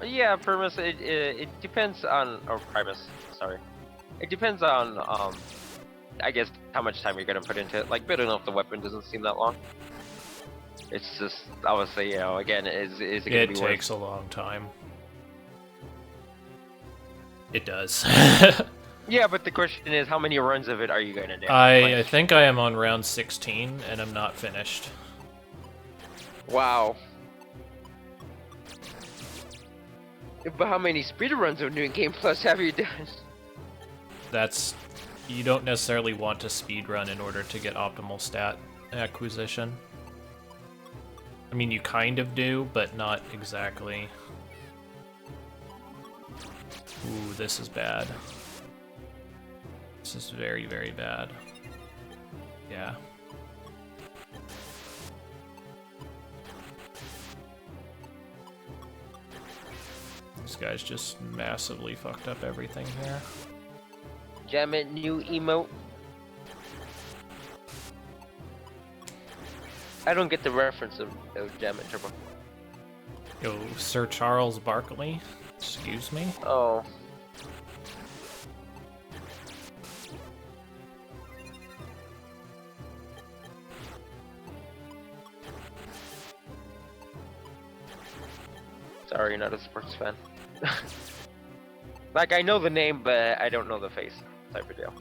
Yeah, Primus. It depends on, or Primus. Sorry, it depends on I guess how much time you're gonna put into it. Like building up the weapon doesn't seem that long. It's just obviously, you know, again, is it gonna be worth? It takes a long time. It does. Yeah, but the question is, how many runs of it are you gonna do? I think I am on round 16 and I'm not finished. Wow. But how many speedruns of New Game Plus have you done? That's... You don't necessarily want to speedrun in order to get optimal stat acquisition. I mean, you kind of do, but not exactly. Ooh, this is bad. This is very, very bad. Yeah. This guy's just massively fucked up everything here. Jam it, new emote. I don't get the reference of Jam It Turbo. Yo, Sir Charles Barkley? Excuse me? Oh. Sorry, not a sports fan. Like, I know the name, but I don't know the face, type of deal.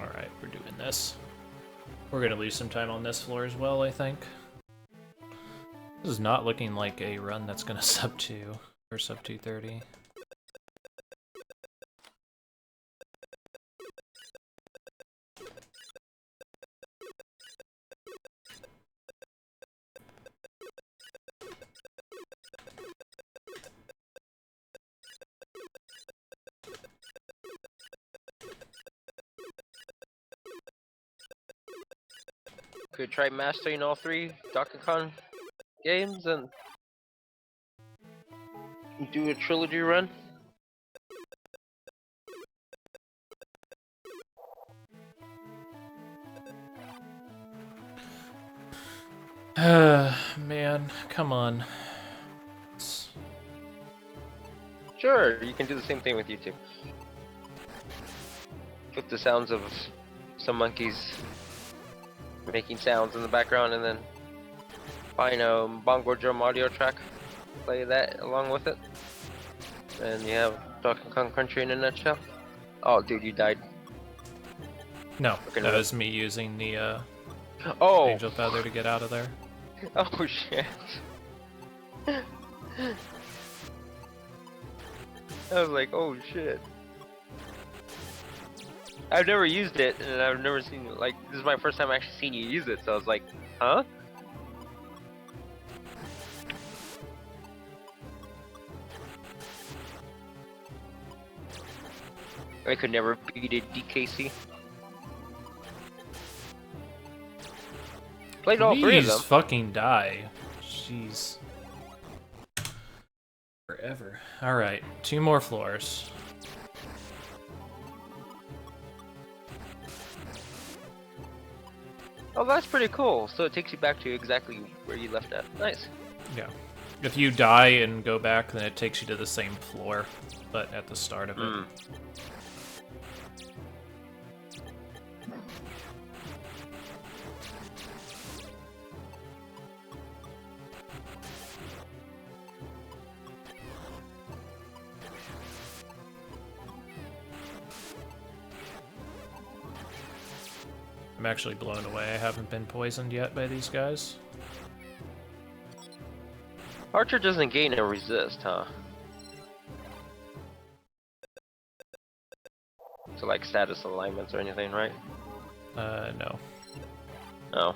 Alright, we're doing this. We're gonna lose some time on this floor as well, I think. This is not looking like a run that's gonna sub 2 or sub 230. Could try mastering all 3 Donkey Kong games and do a trilogy run. Man, come on. Sure, you can do the same thing with YouTube. Put the sounds of some monkeys making sounds in the background, and then find a bongo drum audio track, play that along with it, and you have Donkey Kong Country in a nutshell. Oh, dude, you died. No, that was me using the Oh! Angel Feather to get out of there. Oh shit. I was like, oh shit. I've never used it, and I've never seen, like, this is my first time actually seeing you use it, so I was like, huh? I could never beat a DKC. Played all three of Please them. fucking die. Jeez. Forever. Alright, 2 more floors. Oh, that's pretty cool. So it takes you back to exactly where you left at. Nice. Yeah. If you die and go back, then it takes you to the same floor, but at the start of it. I'm actually blown away. I haven't been poisoned yet by these guys. Archer doesn't gain a resist, huh? So like status alignments or anything, right? No. No.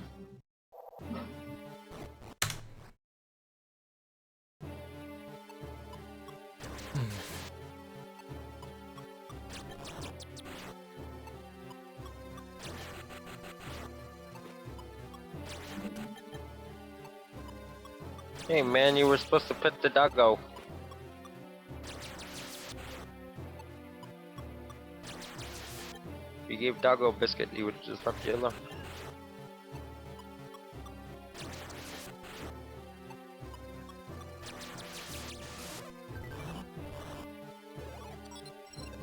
Hey man, you were supposed to pet the doggo. If you gave doggo a biscuit, he would just left you alone.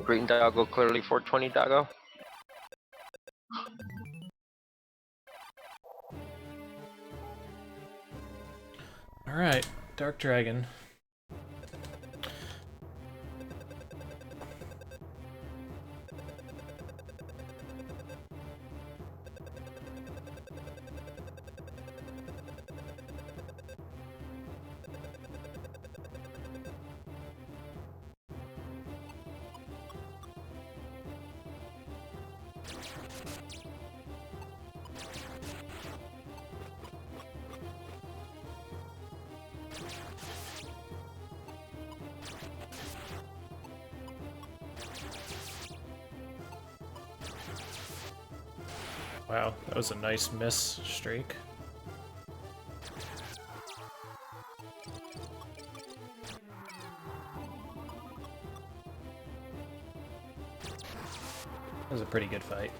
Green doggo, clearly 420 doggo. Alright, Dark Dragon. Wow, that was a nice miss streak. That was a pretty good fight.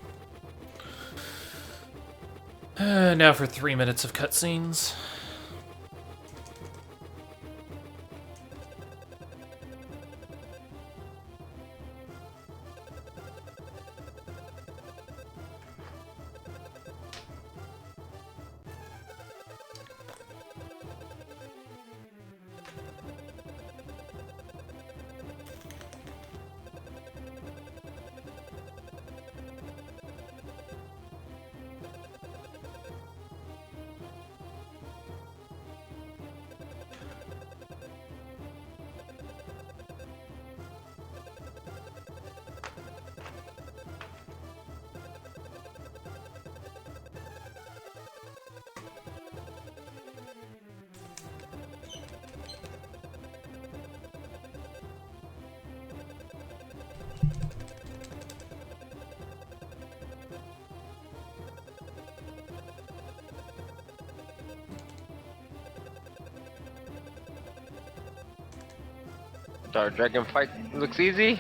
Now for 3 minutes of cutscenes. Dark Dragon fight looks easy.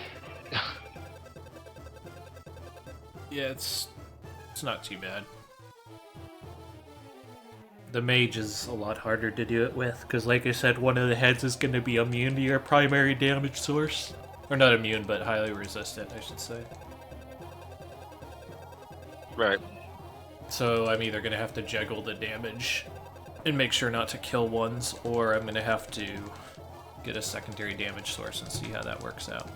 Yeah, it's not too bad. The mage is a lot harder to do it with, because like I said, one of the heads is going to be immune to your primary damage source. Or not immune, but highly resistant, I should say. Right. So I'm either going to have to juggle the damage and make sure not to kill ones, or I'm going to have to get a secondary damage source and see how that works out.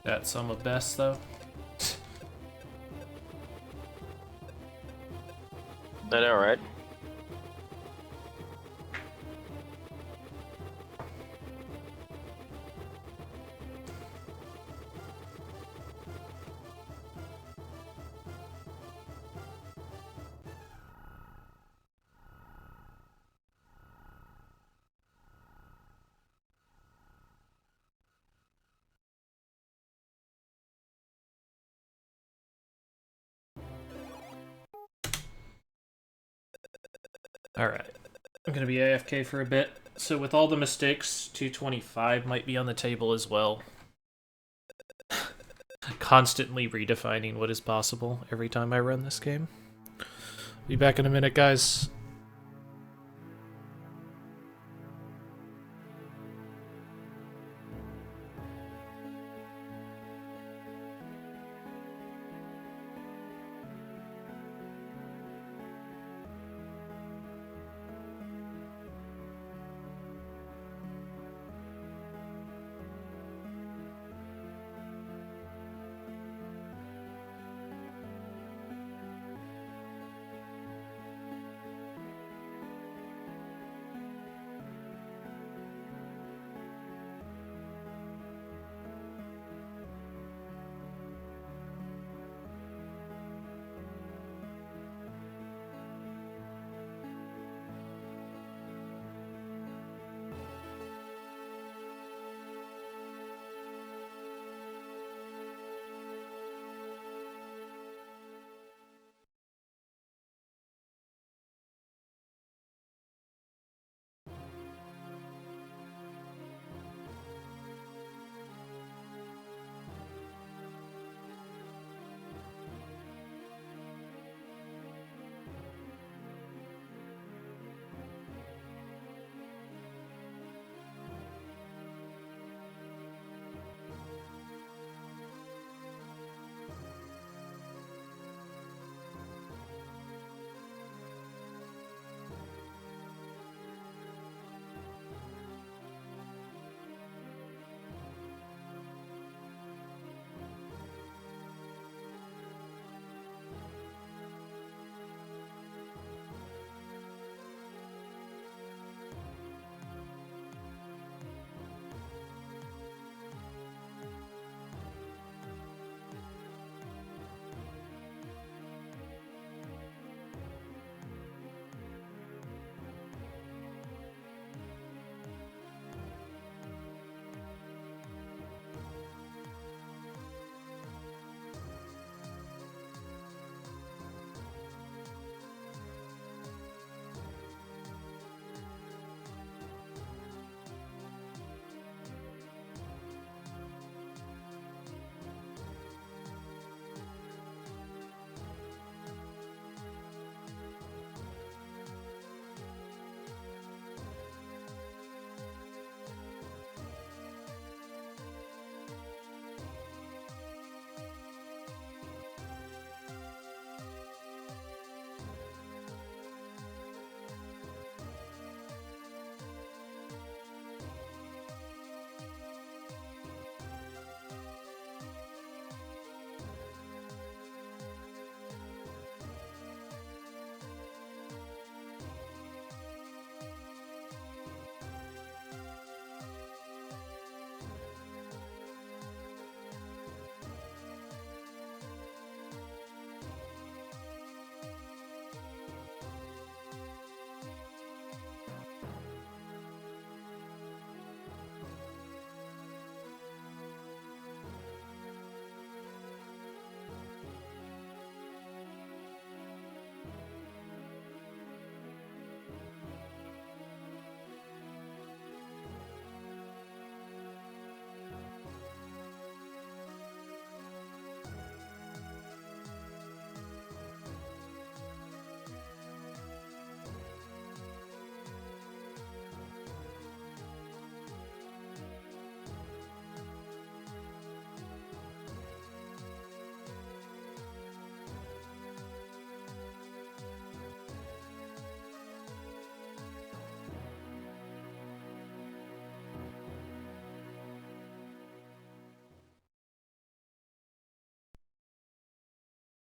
That sum of best, though. I know, right? Alright. I'm gonna be AFK for a bit. So with all the mistakes, 225 might be on the table as well. Constantly redefining what is possible every time I run this game. Be back in a minute, guys.